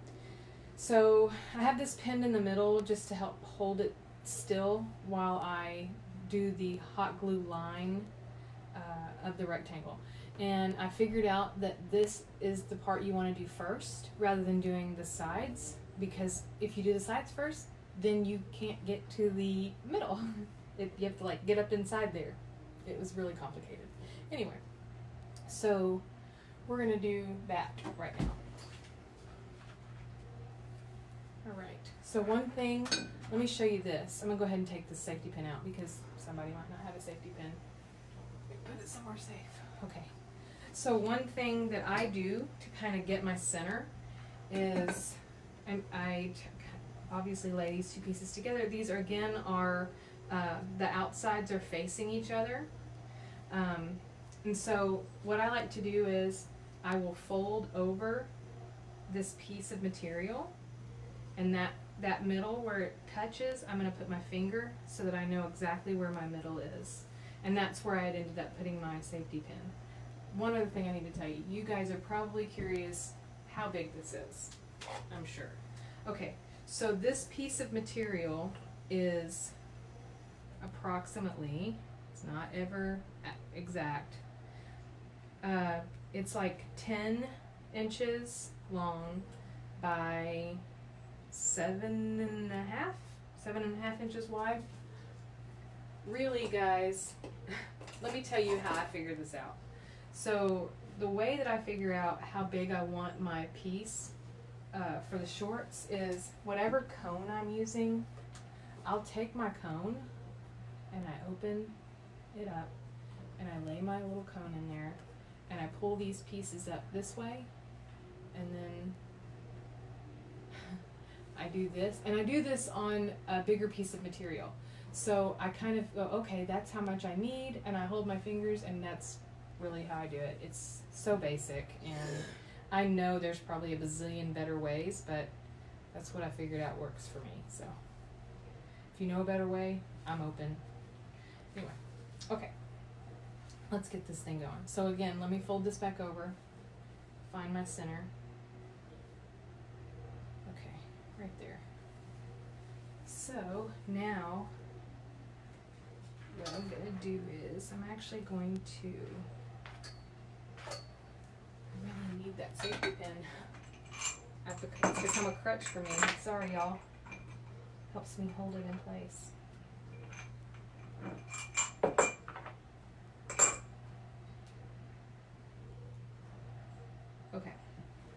So I have this pinned in the middle just to help hold it still while I do the hot glue line of the rectangle. And I figured out that this is the part you want to do first rather than doing the sides, because if you do the sides first, then you can't get to the middle. You have to like get up inside there. It was really complicated. Anyway, so we're going to do that right now. Alright, so one thing, let me show you this. I'm going to go ahead and take the safety pin out because somebody might not have a safety pin. Put it somewhere safe. Okay. So one thing that I do to kind of get my center is, I obviously lay these two pieces together. These are, again, the outsides are facing each other. And so what I like to do is I will fold over this piece of material, and that middle where it touches, I'm going to put my finger so that I know exactly where my middle is. And that's where I had ended up putting my safety pin. One other thing I need to tell you, you guys are probably curious how big this is, I'm sure. Okay, so this piece of material is approximately, it's not ever exact, it's like 10 inches long by 7.5 inches wide. Really, guys, let me tell you how I figured this out. So the way that I figure out how big I want my piece for the shorts is whatever cone I'm using, I'll take my cone and I open it up and I lay my little cone in there and I pull these pieces up this way, and then I do this, and I do this on a bigger piece of material. So I kind of go, okay, that's how much I need, and I hold my fingers, and that's really how I do it. It's so basic, and I know there's probably a bazillion better ways, but that's what I figured out works for me. So if you know a better way, I'm open. Anyway, okay, let's get this thing going. So again, let me fold this back over, find my center. Okay, right there. So now what I'm going to do is I'm actually going to, I really need that safety pin. It's become a crutch for me. Sorry, y'all. Helps me hold it in place. Okay,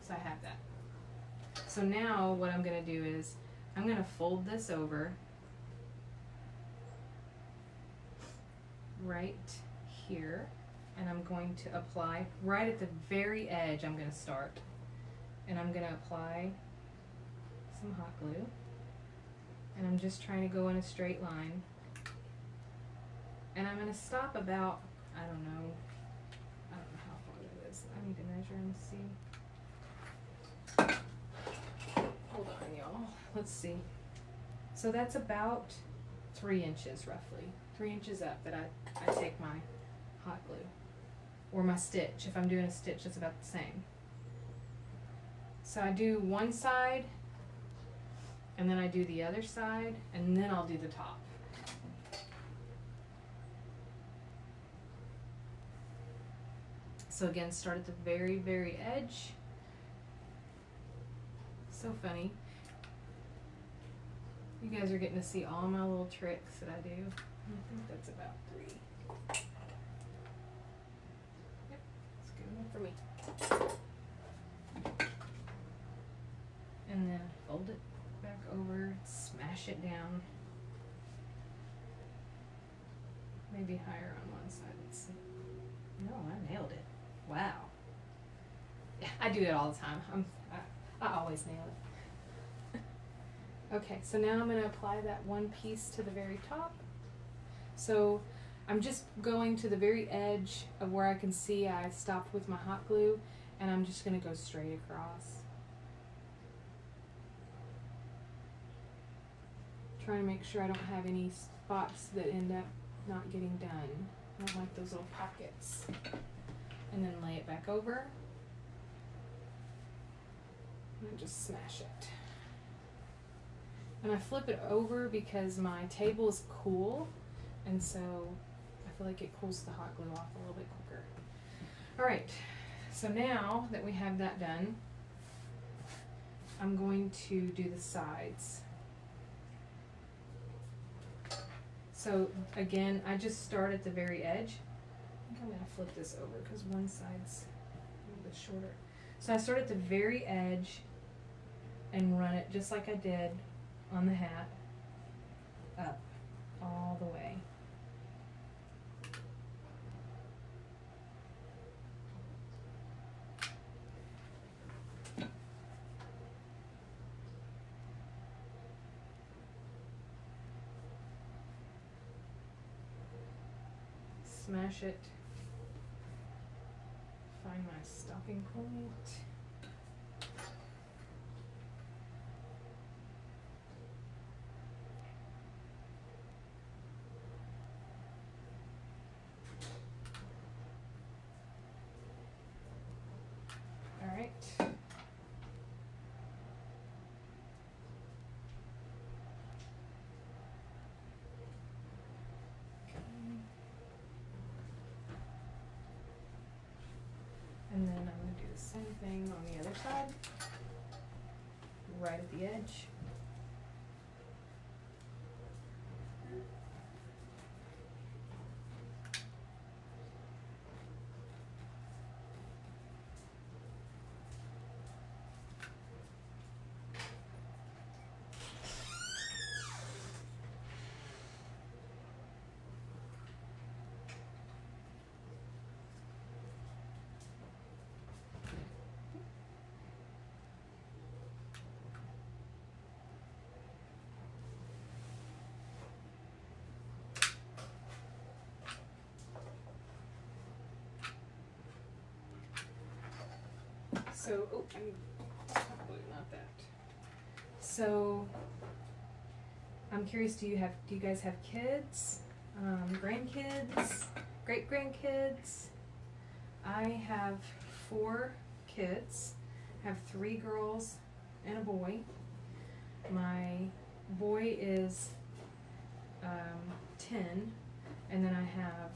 so I have that. So now what I'm going to do is I'm going to fold this over right here, and I'm going to apply right at the very edge. I'm going to start, and I'm going to apply some hot glue, and I'm just trying to go in a straight line, and I'm going to stop about, I don't know how far that is. I need to measure and see. Hold on, y'all. Let's see. So that's about 3 inches, roughly 3 inches up, that I take my hot glue, or my stitch. If I'm doing a stitch, it's about the same. So I do one side, and then I do the other side, and then I'll do the top. So again, start at the very, very edge. So funny. You guys are getting to see all my little tricks that I do. I think that's about 3. Yep, that's good enough for me. And then fold it back over, smash it down. Maybe higher on one side. Let's see. No, I nailed it. Wow. Yeah, I do it all the time. I always nail it. Okay, so now I'm going to apply that one piece to the very top. So I'm just going to the very edge of where I can see I stopped with my hot glue, and I'm just going to go straight across. Trying to make sure I don't have any spots that end up not getting done. I don't like those little pockets. And then lay it back over. And just smash it. And I flip it over because my table is cool, and so I feel like it cools the hot glue off a little bit quicker. Alright, so now that we have that done, I'm going to do the sides. So again, I just start at the very edge. I think I'm going to flip this over because one side's a little bit shorter. So I start at the very edge and run it just like I did on the hat, up all the way. Smash it. Find my stopping point. All right. And then I'm going to do the same thing on the other side, right at the edge. So, oh, probably not that. So, I'm curious, do you guys have kids? Grandkids? Great-grandkids? I have 4 kids. I have 3 girls and a boy. My boy is 10, and then I have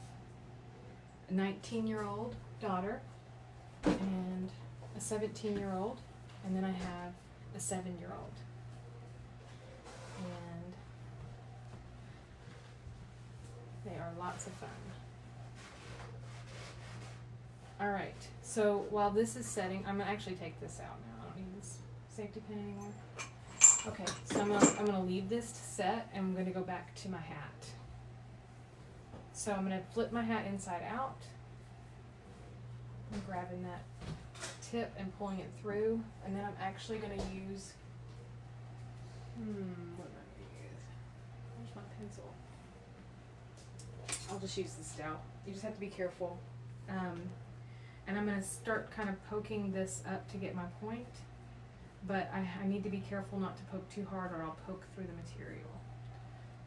a 19-year-old daughter and a 17-year-old, and then I have a 7-year-old. And they are lots of fun. Alright, so while this is setting, I'm going to actually take this out now. I don't need this safety pin anymore. Okay, so I'm gonna leave this to set, and I'm going to go back to my hat. So I'm going to flip my hat inside out. I'm grabbing that tip and pulling it through, and then I'm actually going to use, what am I going to use? Where's my pencil? I'll just use the stout. You just have to be careful. And I'm going to start kind of poking this up to get my point, but I need to be careful not to poke too hard or I'll poke through the material.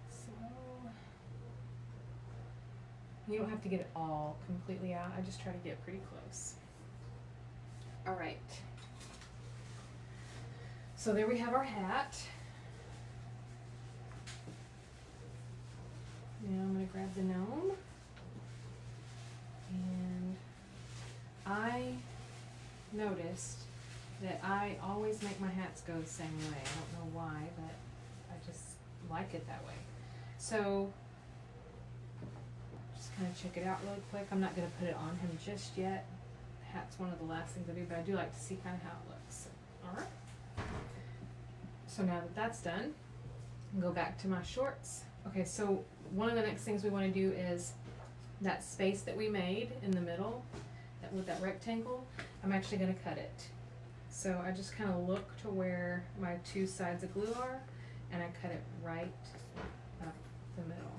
So, you don't have to get it all completely out. I just try to get pretty close. All right. So there we have our hat. Now I'm going to grab the gnome. And I noticed that I always make my hats go the same way. I don't know why, but I just like it that way. So, just kind of check it out really quick. I'm not going to put it on him just yet. The hat's one of the last things I do, but I do like to see kind of how it looks. Alright. So now that that's done, I'll go back to my shorts. Okay, so one of the next things we want to do is that space that we made in the middle, with that rectangle, I'm actually going to cut it. So I just kind of look to where my two sides of glue are, and I cut it right up the middle.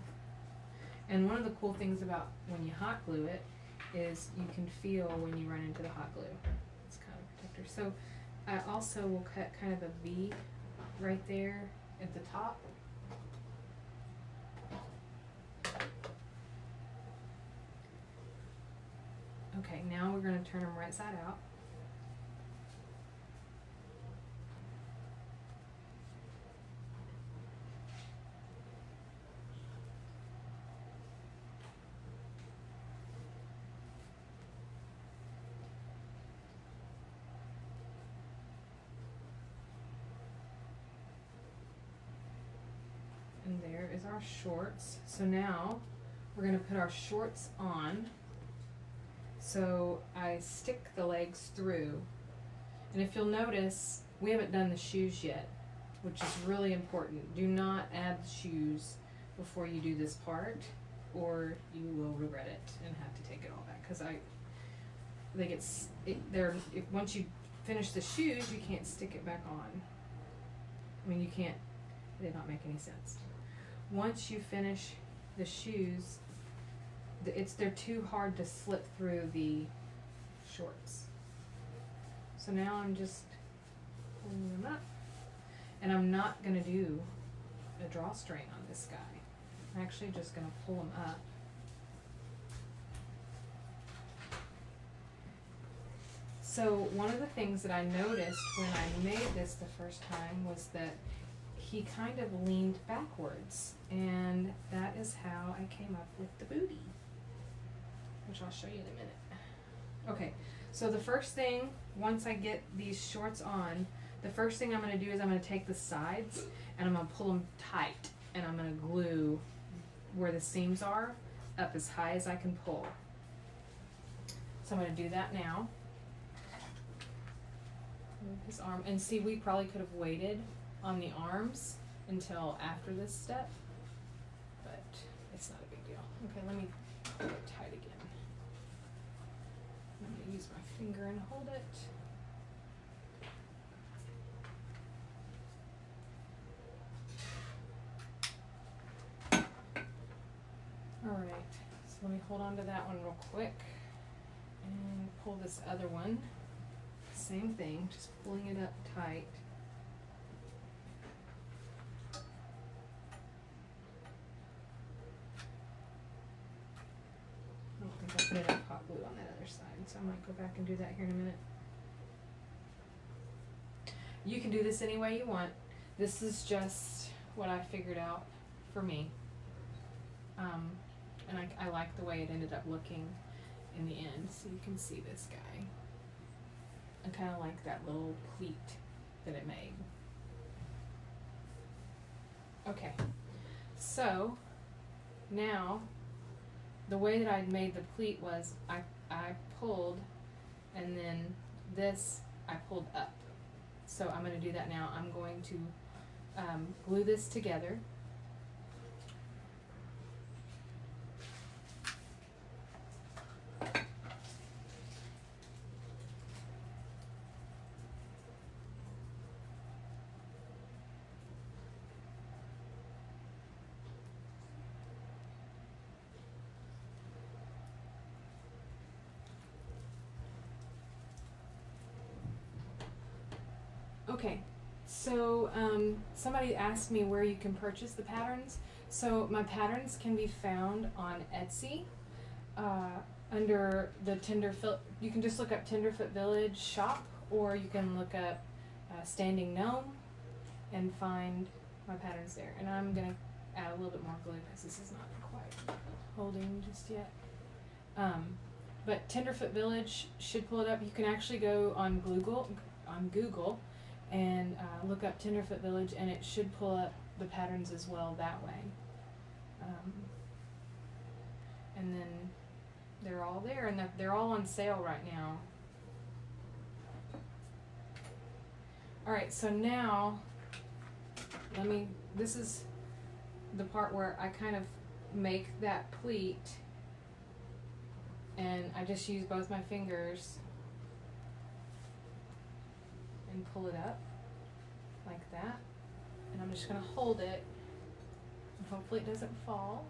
And one of the cool things about when you hot glue it is you can feel when you run into the hot glue. It's kind of a protector. So I also will cut kind of a V right there at the top. Okay, now we're going to turn them right side out. And there is our shorts. So now we're going to put our shorts on. So I stick the legs through, and if you'll notice, we haven't done the shoes yet, which is really important. Do not add the shoes before you do this part, or you will regret it and have to take it all back. Because once you finish the shoes, you can't stick it back on. I mean, you can't. They don't make any sense. Once you finish the shoes, they're too hard to slip through the shorts. So now I'm just pulling them up, and I'm not going to do a drawstring on this guy. I'm actually just going to pull them up. So one of the things that I noticed when I made this the first time was that he kind of leaned backwards, and that is how I came up with the booty, which I'll show you in a minute. Okay, so the first thing, once I get these shorts on, the first thing I'm going to do is I'm going to take the sides and I'm going to pull them tight, and I'm going to glue where the seams are up as high as I can pull. So I'm going to do that now. Move his arm, and see, we probably could have waited on the arms until after this step, but it's not a big deal. Okay, let me pull it tight again. I'm going to use my finger and hold it. Alright, so let me hold on to that one real quick and pull this other one. Same thing, just pulling it up tight. I don't think I put enough hot glue on that other side, so I might go back and do that here in a minute. You can do this any way you want. This is just what I figured out for me. And I like the way it ended up looking in the end, so you can see this guy. I kind of like that little pleat that it made. Okay, so now the way that I made the pleat was I pulled, and then this I pulled up. So I'm going to do that now. I'm going to glue this together. Okay, so somebody asked me where you can purchase the patterns. So my patterns can be found on Etsy under the Tenderfoot. You can just look up Tenderfoot Village shop, or you can look up Standing Gnome and find my patterns there. And I'm gonna add a little bit more glue because this is not quite holding just yet. But Tenderfoot Village should pull it up. You can actually go on Google and look up Tenderfoot Village, and it should pull up the patterns as well that way. And then they're all there, and they're all on sale right now. Alright, so now, this is the part where I kind of make that pleat, and I just use both my fingers and pull it up like that, and I'm just going to hold it, and hopefully it doesn't fall.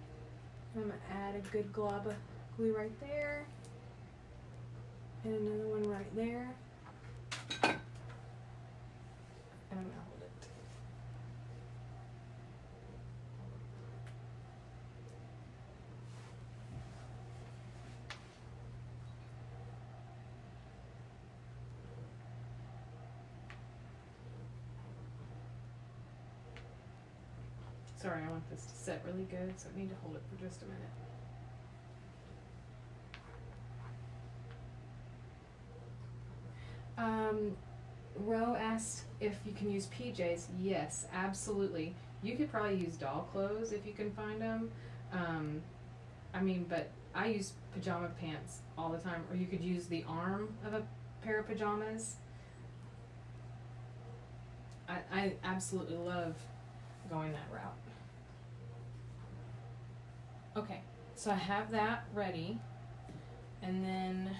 And I'm going to add a good glob of glue right there, and another one right there, and I'm going to hold it. Sorry, I want this to set really good, so I need to hold it for just a minute. Ro asked if you can use PJs. Yes, absolutely. You could probably use doll clothes if you can find them. But I use pajama pants all the time, or you could use the arm of a pair of pajamas. I absolutely love going that route. Okay, so I have that ready, and then,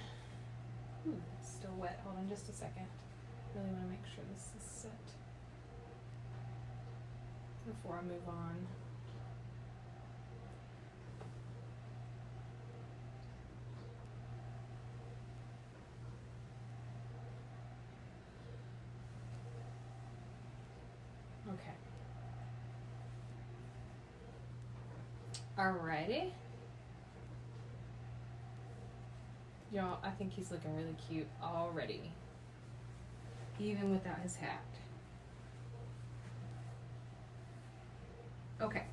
it's still wet. Hold on just a second. Really want to make sure this is set before I move on. Okay. Alrighty. Y'all, I think he's looking really cute already, even without his hat. Okay.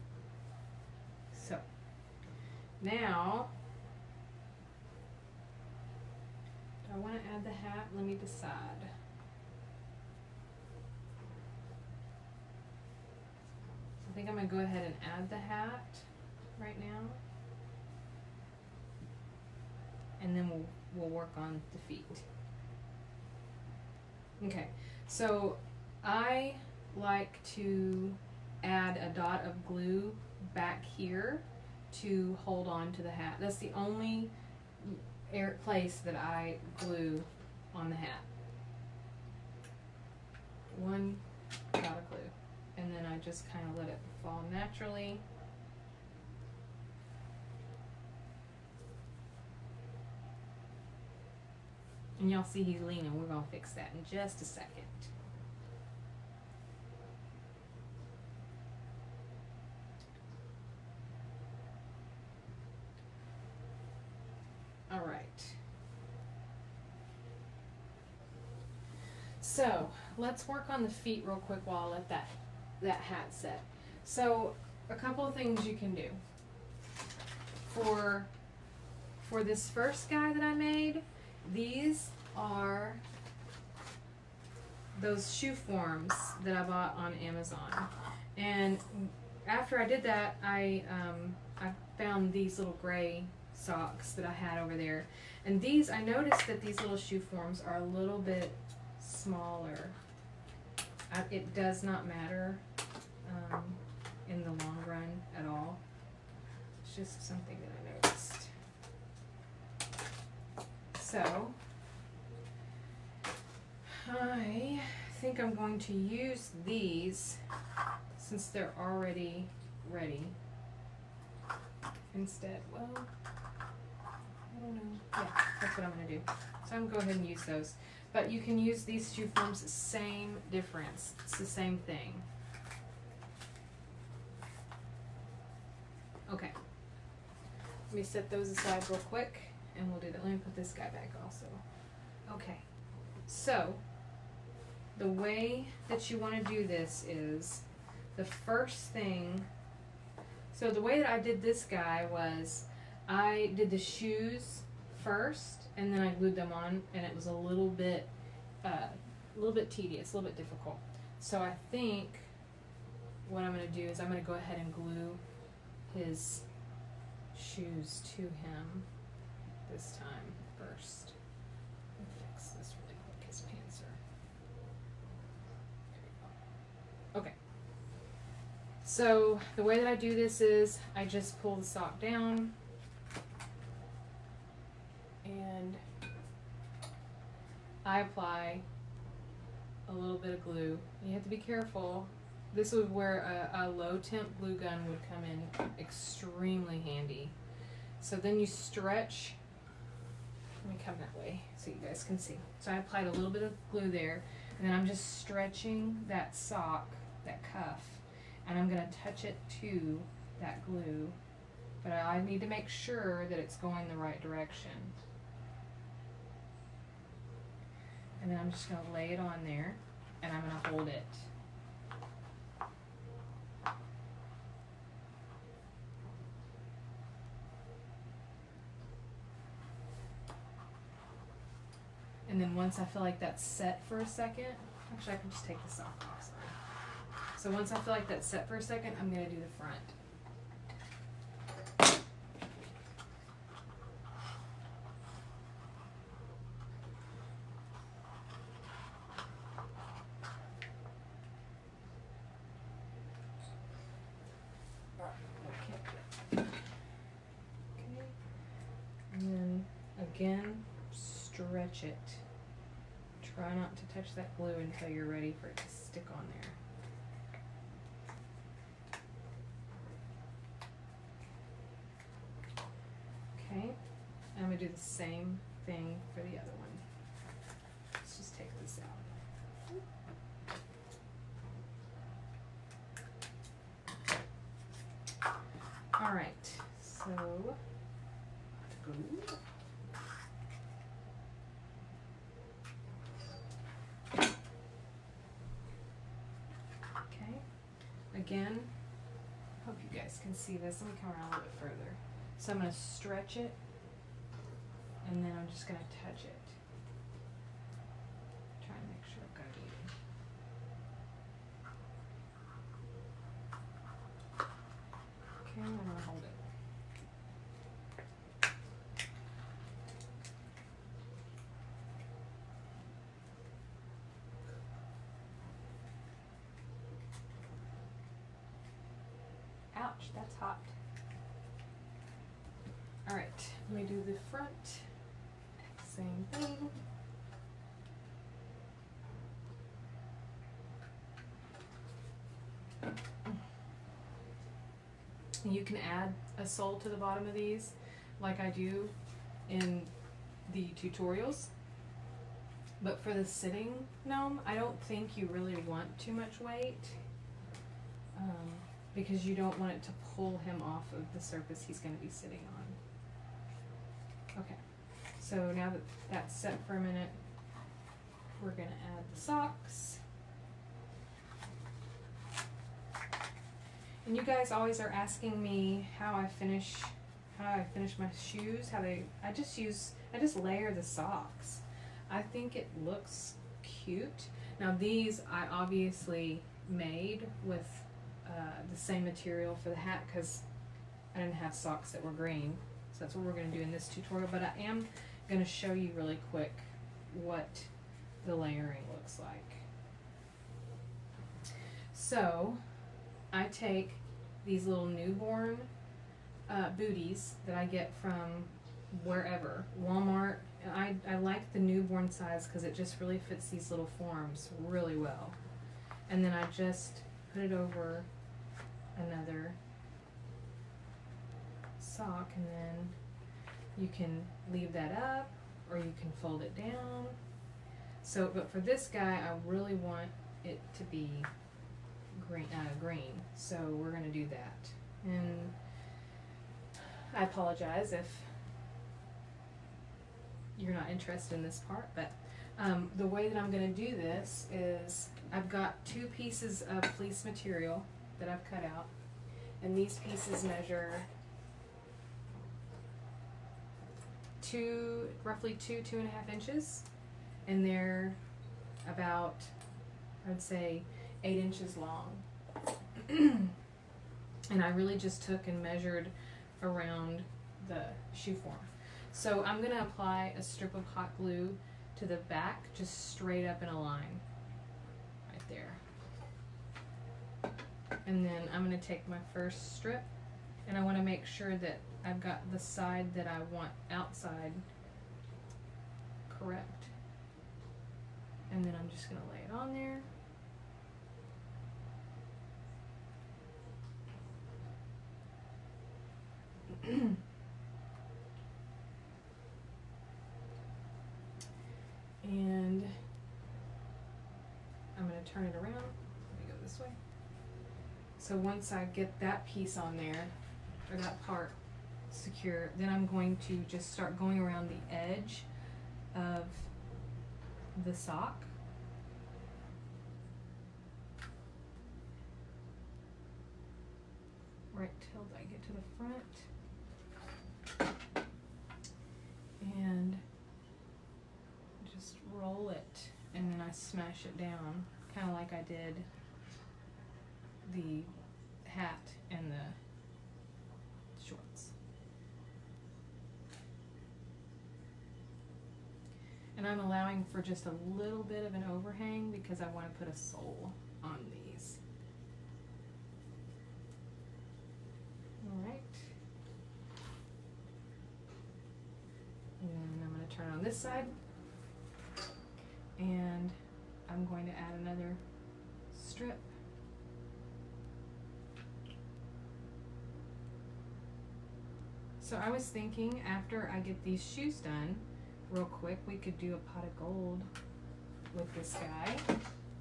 So, now, do I want to add the hat? Let me decide. I think I'm going to go ahead and add the hat right now, and then we'll work on the feet. Okay, so I like to add a dot of glue back here to hold on to the hat. That's the only place that I glue on the hat. One dot of glue, and then I just kind of let it fall naturally. And y'all see he's leaning. We're going to fix that in just a second. All right. So let's work on the feet real quick while I let that hat set. So a couple of things you can do. For this first guy that I made, these are those shoe forms that I bought on Amazon. And after I did that, I found these little gray socks that I had over there. And these, I noticed that these little shoe forms are a little bit smaller. It does not matter in the long run at all. It's just something that I noticed. So, I think I'm going to use these since they're already ready. Instead, well, I don't know. Yeah, that's what I'm going to do. So I'm going to go ahead and use those. But you can use these two forms, same difference. It's the same thing. Okay. Let me set those aside real quick and we'll do that. Let me put this guy back also. Okay. So, the way that you want to do this is the first thing. So the way that I did this guy was I did the shoes first and then I glued them on, and it was a little bit tedious, a little bit difficult. So I think what I'm going to do is I'm going to go ahead and glue his shoes to him this time first. Let me fix this really quick. His pants are. There we go. Okay. So the way that I do this is I just pull the sock down and I apply a little bit of glue. You have to be careful. This is where a low temp glue gun would come in extremely handy. So then you stretch. Let me come that way so you guys can see. So I applied a little bit of glue there, and then I'm just stretching that sock, that cuff, and I'm going to touch it to that glue, but I need to make sure that it's going the right direction. And then I'm just going to lay it on there, and I'm going to hold it. And then once I feel like that's set for a second, actually I can just take the sock off, sorry. So once I feel like that's set for a second, I'm going to do the front. Okay. And then again, stretch it. Try not to touch that glue until you're ready for it to stick on there. Okay, I'm going to do the same thing for the other one. Let's just take this out. Alright, so glue. Again, hope you guys can see this. Let me come around a little bit further. So I'm going to stretch it, and then I'm just going to touch it. Try and make sure I've got it even. Okay, I'm going to hold it. Ouch, that's hot. Alright, let me do the front. Same thing. You can add a sole to the bottom of these, like I do in the tutorials. But for the sitting gnome, I don't think you really want too much weight. Because you don't want it to pull him off of the surface he's going to be sitting on. Okay, so now that that's set for a minute, we're going to add the socks. And you guys always are asking me how I finish my shoes, I just layer the socks. I think it looks cute. Now these I obviously made with the same material for the hat because I didn't have socks that were green, so that's what we're going to do in this tutorial. But I am going to show you really quick what the layering looks like. So I take these little newborn booties that I get from wherever, Walmart. I like the newborn size because it just really fits these little forms really well. And then I just put it over another sock, and then you can leave that up or you can fold it down. So, but for this guy, I really want it to be green. So we're gonna do that. And I apologize if you're not interested in this part, but the way that I'm gonna do this is I've got 2 pieces of fleece material that I've cut out, and these pieces measure roughly 2.5 inches, and they're about, I'd say, 8 inches long. And I really just took and measured around the shoe form. So I'm going to apply a strip of hot glue to the back, just straight up in a line, right there. And then I'm going to take my first strip, and I want to make sure that I've got the side that I want outside correct. And then I'm just going to lay it on there. And I'm going to turn it around. Let me go this way. So once I get that piece on there, or that part secure, then I'm going to just start going around the edge of the sock. Right till I get to the front. And just roll it, and then I smash it down, kind of like I did the hat and the shorts. And I'm allowing for just a little bit of an overhang because I want to put a sole on these. Alright. And then I'm going to turn on this side, and I'm going to add another strip. So I was thinking, after I get these shoes done, real quick, we could do a pot of gold with this guy,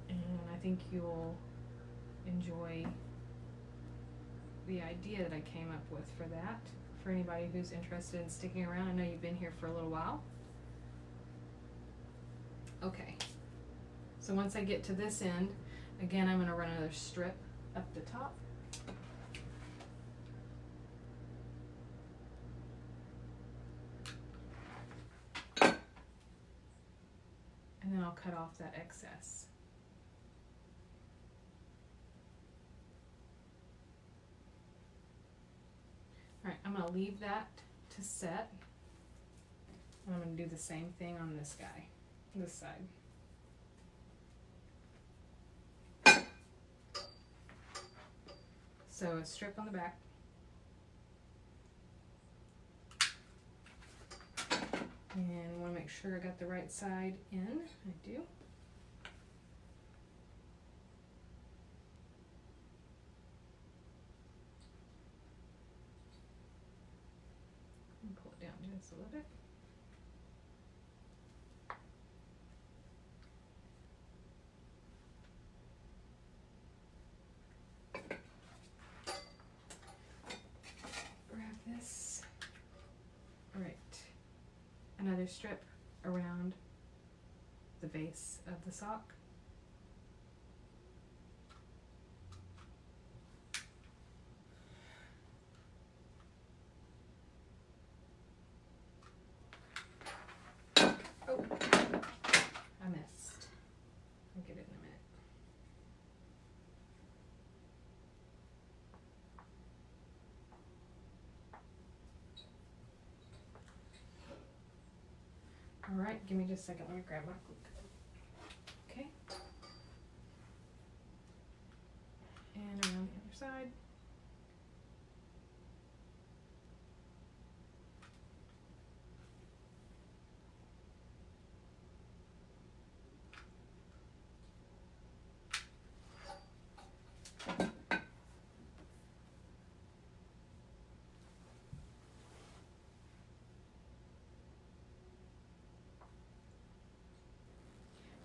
and I think you'll enjoy the idea that I came up with for that. For anybody who's interested in sticking around, I know you've been here for a little while. Okay, so once I get to this end, again, I'm going to run another strip up the top. And then I'll cut off that excess. Alright, I'm going to leave that to set. And I'm going to do the same thing on this guy, this side. So a strip on the back. And I want to make sure I got the right side in. I do. And pull it down just a little bit. Grab this. All right. Another strip around the base of the sock. Oh, I missed. I'll get it in a minute. All right, give me just a second. Let me grab my glue gun. Okay. And around the other side.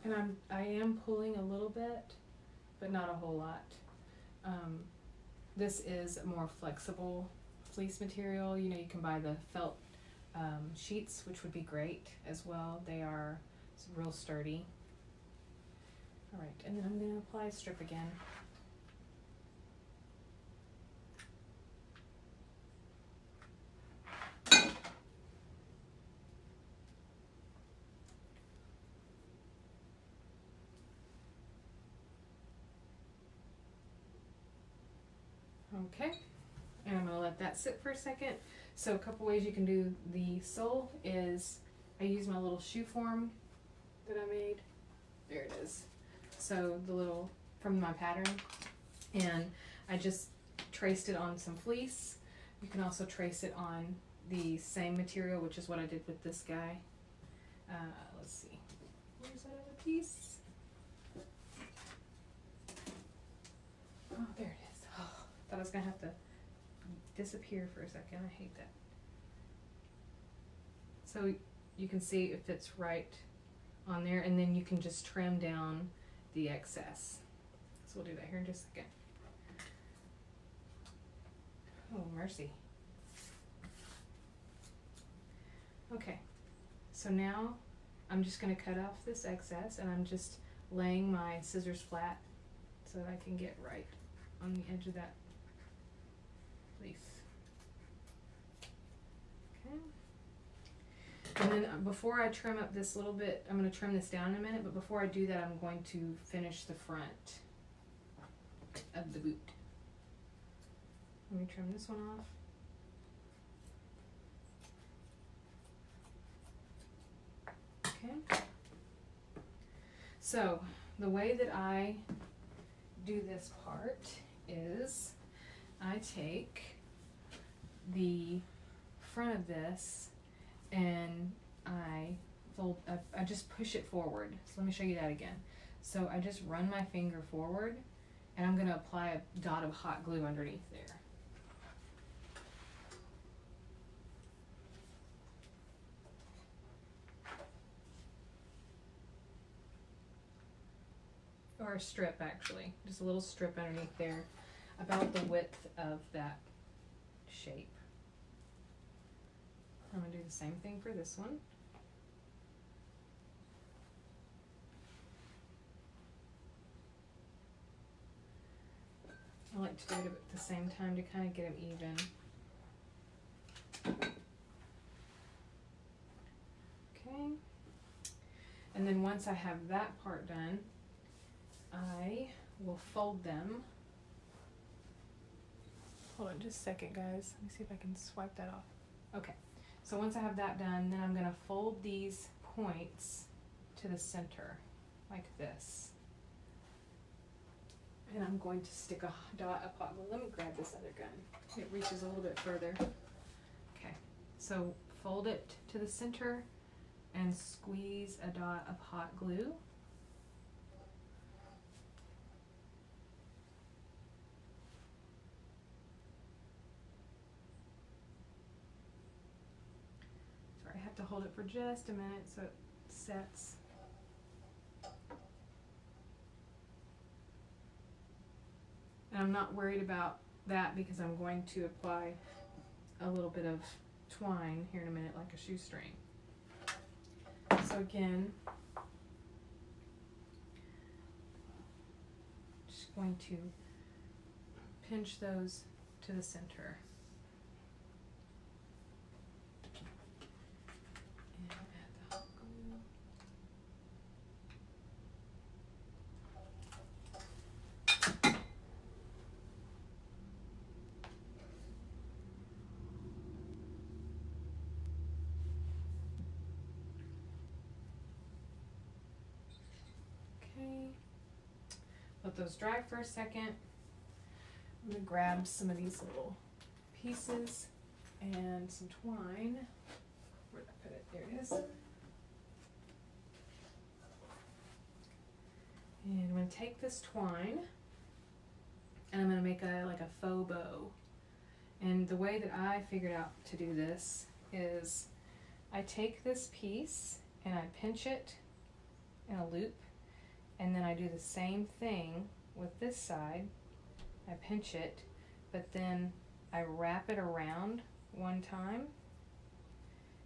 And I am pulling a little bit, but not a whole lot. This is a more flexible fleece material. You know, you can buy the felt sheets, which would be great as well. They are real sturdy. All right, and then I'm going to apply a strip again. Okay, and I'm going to let that sit for a second. So a couple ways you can do the sole is I use my little shoe form that I made. There it is. So the little, from my pattern, and I just traced it on some fleece. You can also trace it on the same material, which is what I did with this guy. Let's see, where's that other piece? Oh, there it is. Oh, thought I was gonna have to disappear for a second. I hate that. So you can see it fits right on there, and then you can just trim down the excess. So we'll do that here in just a second. Oh, mercy. Okay, so now I'm just going to cut off this excess, and I'm just laying my scissors flat so that I can get right on the edge of that fleece. Okay. And then before I trim up this little bit, I'm going to trim this down in a minute, but before I do that, I'm going to finish the front of the boot. Let me trim this one off. Okay. So the way that I do this part is I take the front of this and I fold up, I just push it forward. So let me show you that again. So I just run my finger forward, and I'm going to apply a dot of hot glue underneath there. Or a strip, actually, just a little strip underneath there, about the width of that shape. I'm going to do the same thing for this one. I like to do it at the same time to kind of get them even. Okay. And then once I have that part done, I will fold them. Hold on just a second, guys. Let me see if I can swipe that off. Okay. So once I have that done, then I'm going to fold these points to the center, like this. And I'm going to stick a dot of hot glue. Let me grab this other gun. It reaches a little bit further. Okay, so fold it to the center and squeeze a dot of hot glue. Sorry, I have to hold it for just a minute so it sets. And I'm not worried about that because I'm going to apply a little bit of twine here in a minute, like a shoestring. So again, just going to pinch those to the center. And add the hot glue. Okay, let those dry for a second. I'm going to grab some of these little pieces and some twine. Where did I put it? There it is. And I'm going to take this twine and I'm going to make like a faux bow. And the way that I figured out to do this is I take this piece and I pinch it in a loop And then I do the same thing with this side. I pinch it, but then I wrap it around one time,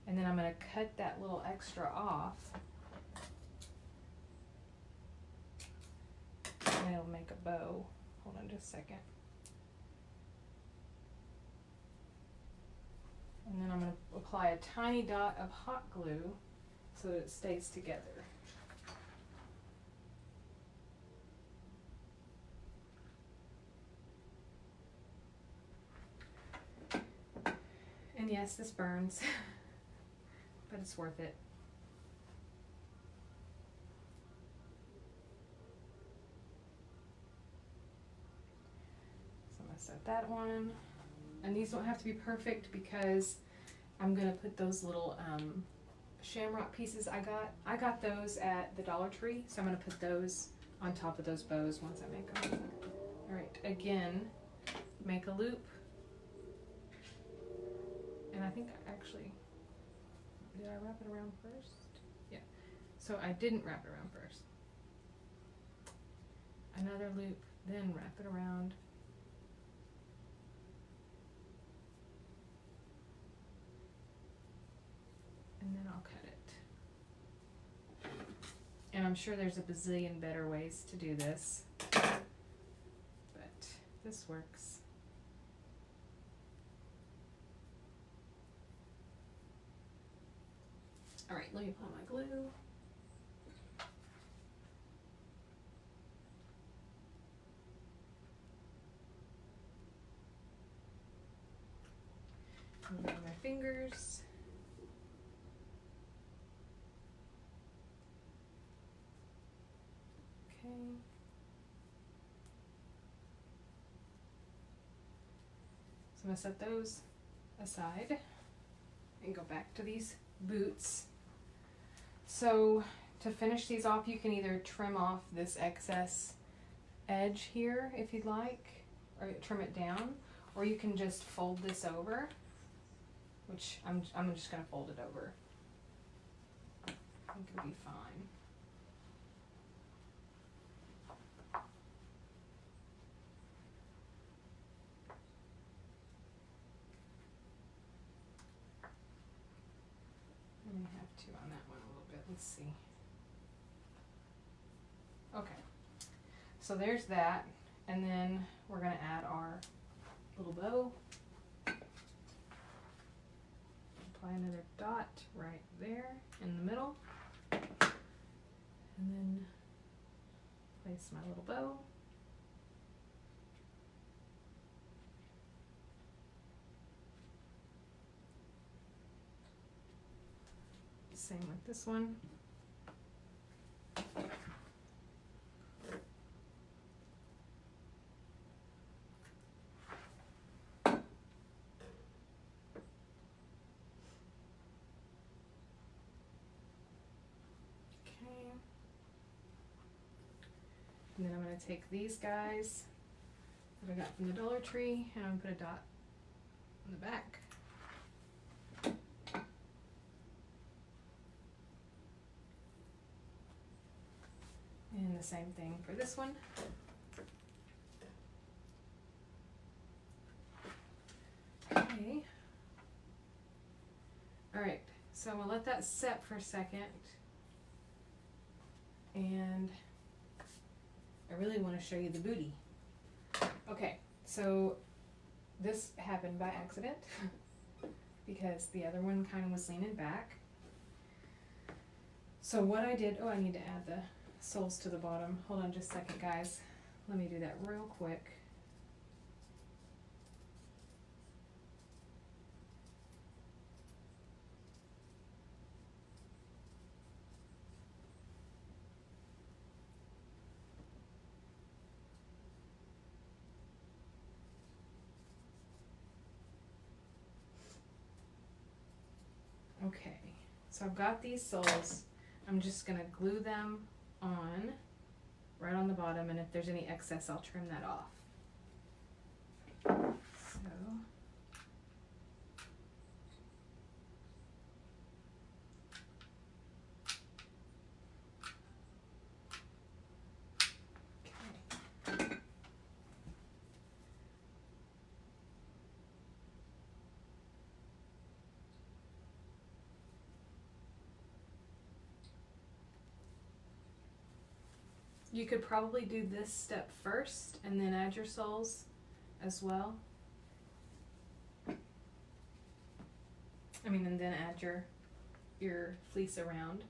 and then I'm going to cut that little extra off, and it'll make a bow. Hold on just a second. And then I'm going to apply a tiny dot of hot glue so that it stays together. And yes, this burns, but it's worth it. So I'm going to set that one. And these don't have to be perfect because I'm going to put those little shamrock pieces I got those at the Dollar Tree, so I'm going to put those on top of those bows once I make them. Alright, again, make a loop. And I think did I wrap it around first? Yeah. So I didn't wrap it around first. Another loop, then wrap it around. And then I'll cut it. And I'm sure there's a bazillion better ways to do this, but this works. All right, let me apply my glue. Move my fingers. Okay. So I'm gonna set those aside and go back to these boots. So to finish these off, you can either trim off this excess edge here if you'd like, or trim it down, or you can just fold this over, which I'm just gonna fold it over. I think it'll be fine. I may have to on that one a little bit. Let's see. Okay. So there's that, and then we're gonna add our little bow. Apply another dot right there in the middle, and then place my little bow. Same with this one. And then I'm going to take these guys that I got from the Dollar Tree, and I'm going to put a dot on the back. And the same thing for this one. Okay. Alright, so I'm going to let that set for a second. And I really want to show you the booty. Okay, so this happened by accident because the other one kind of was leaning back. So what I did, I need to add the soles to the bottom. Hold on just a second, guys. Let me do that real quick. Okay, so I've got these soles. I'm just gonna glue them on right on the bottom, and if there's any excess, I'll trim that off. So You could probably do this step first and then add your soles as well. And then add your fleece around.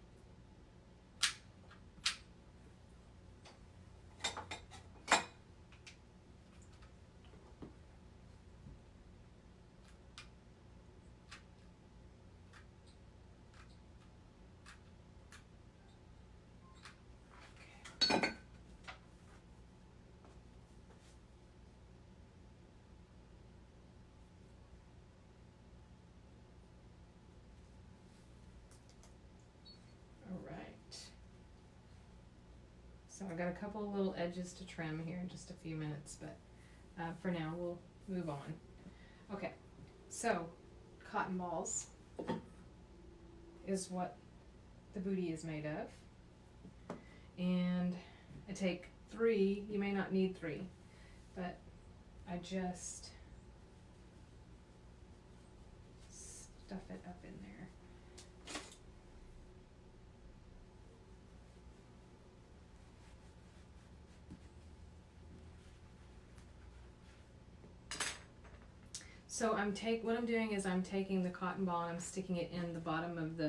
So I've got a couple of little edges to trim here in just a few minutes, but for now we'll move on. Okay, so cotton balls is what the booty is made of. And I take 3, you may not need 3, but I just stuff it up in there. So what I'm doing is I'm taking the cotton ball and I'm sticking it in the bottom of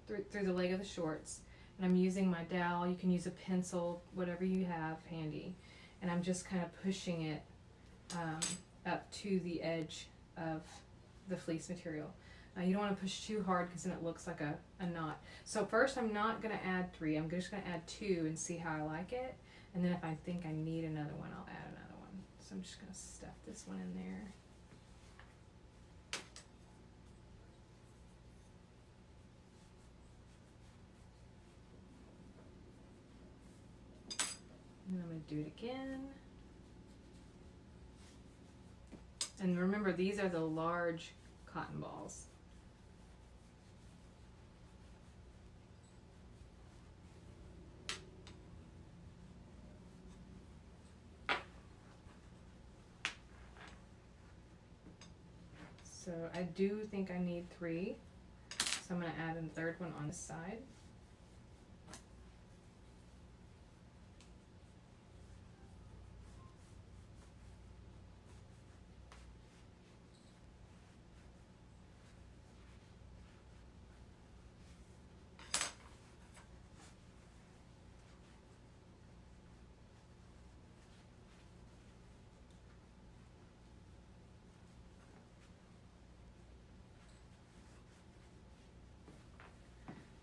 through the leg of the shorts, and I'm using my dowel. You can use a pencil, whatever you have handy, and I'm just kind of pushing it up to the edge of the fleece material. You don't want to push too hard because then it looks like a knot. So first I'm not going to add 3, I'm just going to add 2 and see how I like it, and then if I think I need another one, I'll add another one. So I'm just going to stuff this one in there. And I'm going to do it again. And remember, these are the large cotton balls. So I do think I need 3. So I'm going to add a third one on this side.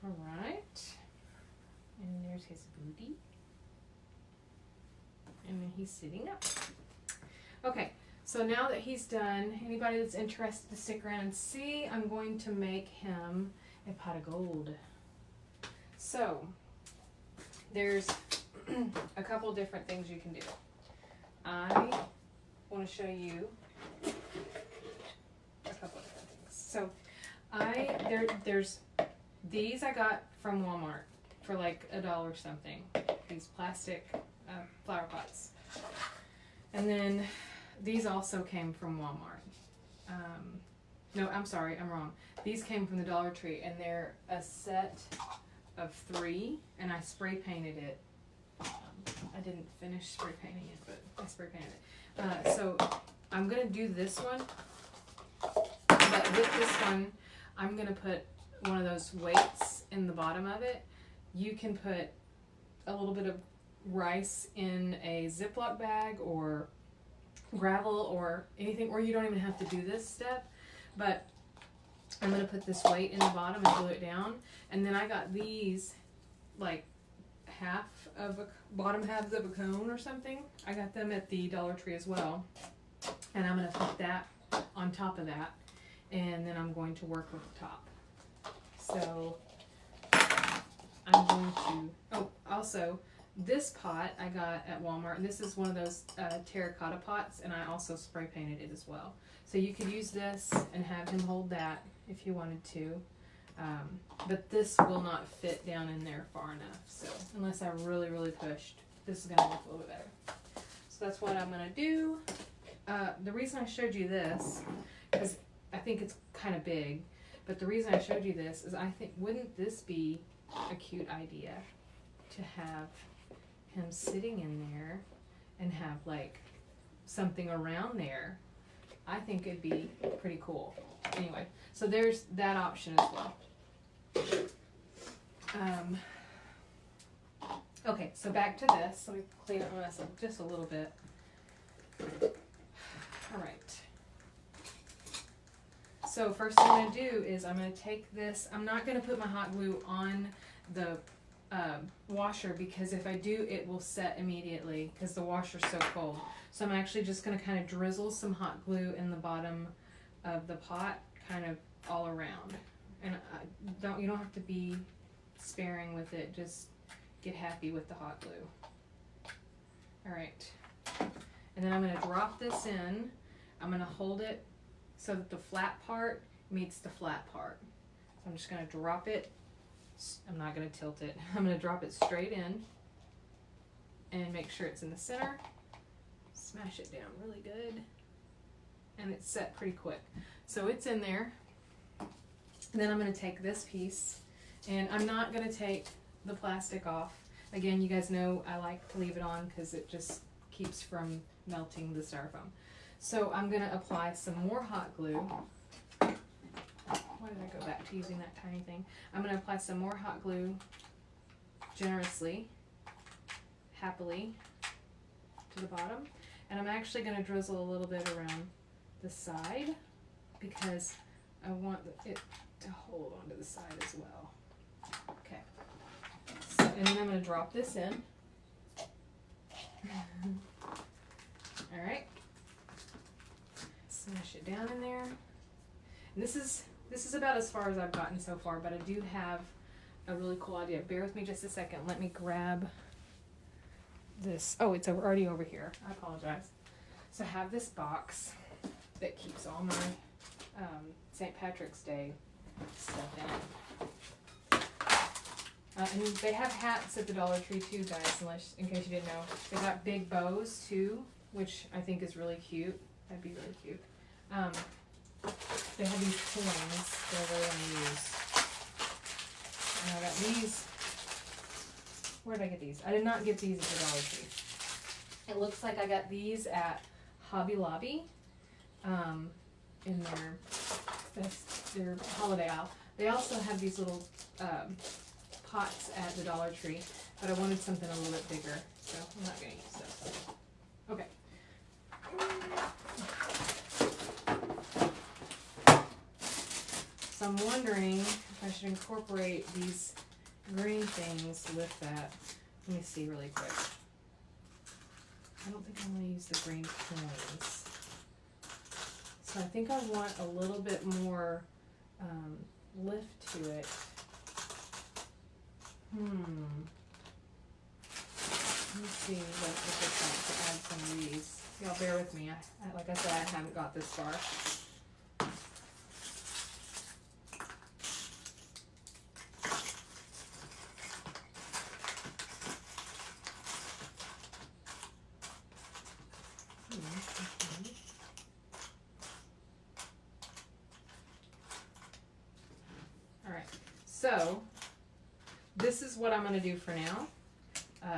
All right, and there's his booty, and then he's sitting up. Okay, so now that he's done, anybody that's interested to stick around and see, I'm going to make him a pot of gold. So there's a couple different things you can do. I want to show you a couple of different things. So there's these I got from Walmart for like $1 something. These plastic flower pots. And then these also came from Walmart. No, I'm sorry, I'm wrong. These came from the Dollar Tree, and they're a set of 3, and I spray painted it. I didn't finish spray painting it, but I spray painted it. So I'm going to do this one, but with this one, I'm going to put one of those weights in the bottom of it. You can put a little bit of rice in a Ziploc bag or gravel or anything, or you don't even have to do this step, but I'm going to put this weight in the bottom and glue it down. And then I got these like bottom halves of a cone or something. I got them at the Dollar Tree as well, and I'm going to put that on top of that, and then I'm going to work with the top. So I'm going to, also this pot I got at Walmart, and this is one of those terracotta pots, and I also spray painted it as well. So you could use this and have him hold that if you wanted to, but this will not fit down in there far enough. So unless I really, really pushed, this is going to look a little bit better. So that's what I'm going to do. The reason I showed you this, because I think it's kind of big, but the reason I showed you this is I think, wouldn't this be a cute idea to have him sitting in there and have like something around there, I think it'd be pretty cool. Anyway, so there's that option as well. Okay, so back to this. Let me clean up my mess up just a little bit. All right. So first thing I'm going to do is I'm going to take this. I'm not going to put my hot glue on the washer, because if I do, it will set immediately because the washer's so cold. So I'm actually just going to kind of drizzle some hot glue in the bottom of the pot, kind of all around. And you don't have to be sparing with it. Just get happy with the hot glue. All right. And then I'm going to drop this in. I'm going to hold it so that the flat part meets the flat part. So I'm just going to drop it. I'm not going to tilt it. I'm going to drop it straight in and make sure it's in the center. Smash it down really good. And it's set pretty quick. So it's in there. And then I'm going to take this piece, and I'm not going to take the plastic off. Again, you guys know I like to leave it on because it just keeps from melting the styrofoam. So I'm going to apply some more hot glue. Why did I go back to using that tiny thing? I'm going to apply some more hot glue generously, happily, to the bottom. And I'm actually going to drizzle a little bit around the side because I want it to hold onto the side as well. Okay. So, and then I'm going to drop this in. All right. Smash it down in there. And this is about as far as I've gotten so far, but I do have a really cool idea. Bear with me just a second. Let me grab this. Oh, it's already over here. I apologize. So I have this box that keeps all my St. Patrick's Day stuff in it. And they have hats at the Dollar Tree too, guys, in case you didn't know. They got big bows too, which I think is really cute. That'd be really cute. They have these pins that I really want to use. And I got these. Where did I get these? I did not get these at the Dollar Tree. It looks like I got these at Hobby Lobby in their holiday aisle. They also have these little pots at the Dollar Tree, but I wanted something a little bit bigger, so I'm not going to use those. Okay. So I'm wondering if I should incorporate these green things with that. Let me see really quick. I don't think I'm going to use the green coins. So I think I want a little bit more lift to it. Let me see what it's like to add some of these. Y'all bear with me. Like I said, I haven't got this far. Alright, so this is what I'm going to do for now.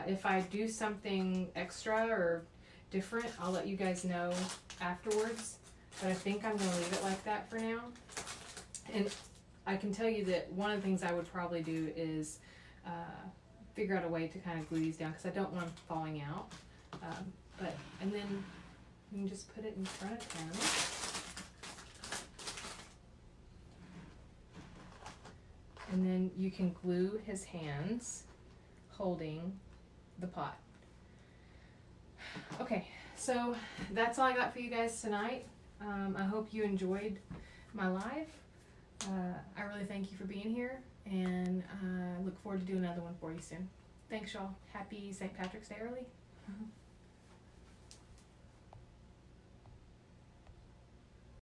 If I do something extra or different, I'll let you guys know afterwards. But I think I'm going to leave it like that for now. And I can tell you that one of the things I would probably do is figure out a way to kind of glue these down because I don't want them falling out. And then you can just put it in front of him. And then you can glue his hands holding the pot. Okay, so that's all I got for you guys tonight. I hope you enjoyed my live. I really thank you for being here, and I look forward to doing another one for you soon. Thanks, y'all. Happy St. Patrick's Day early.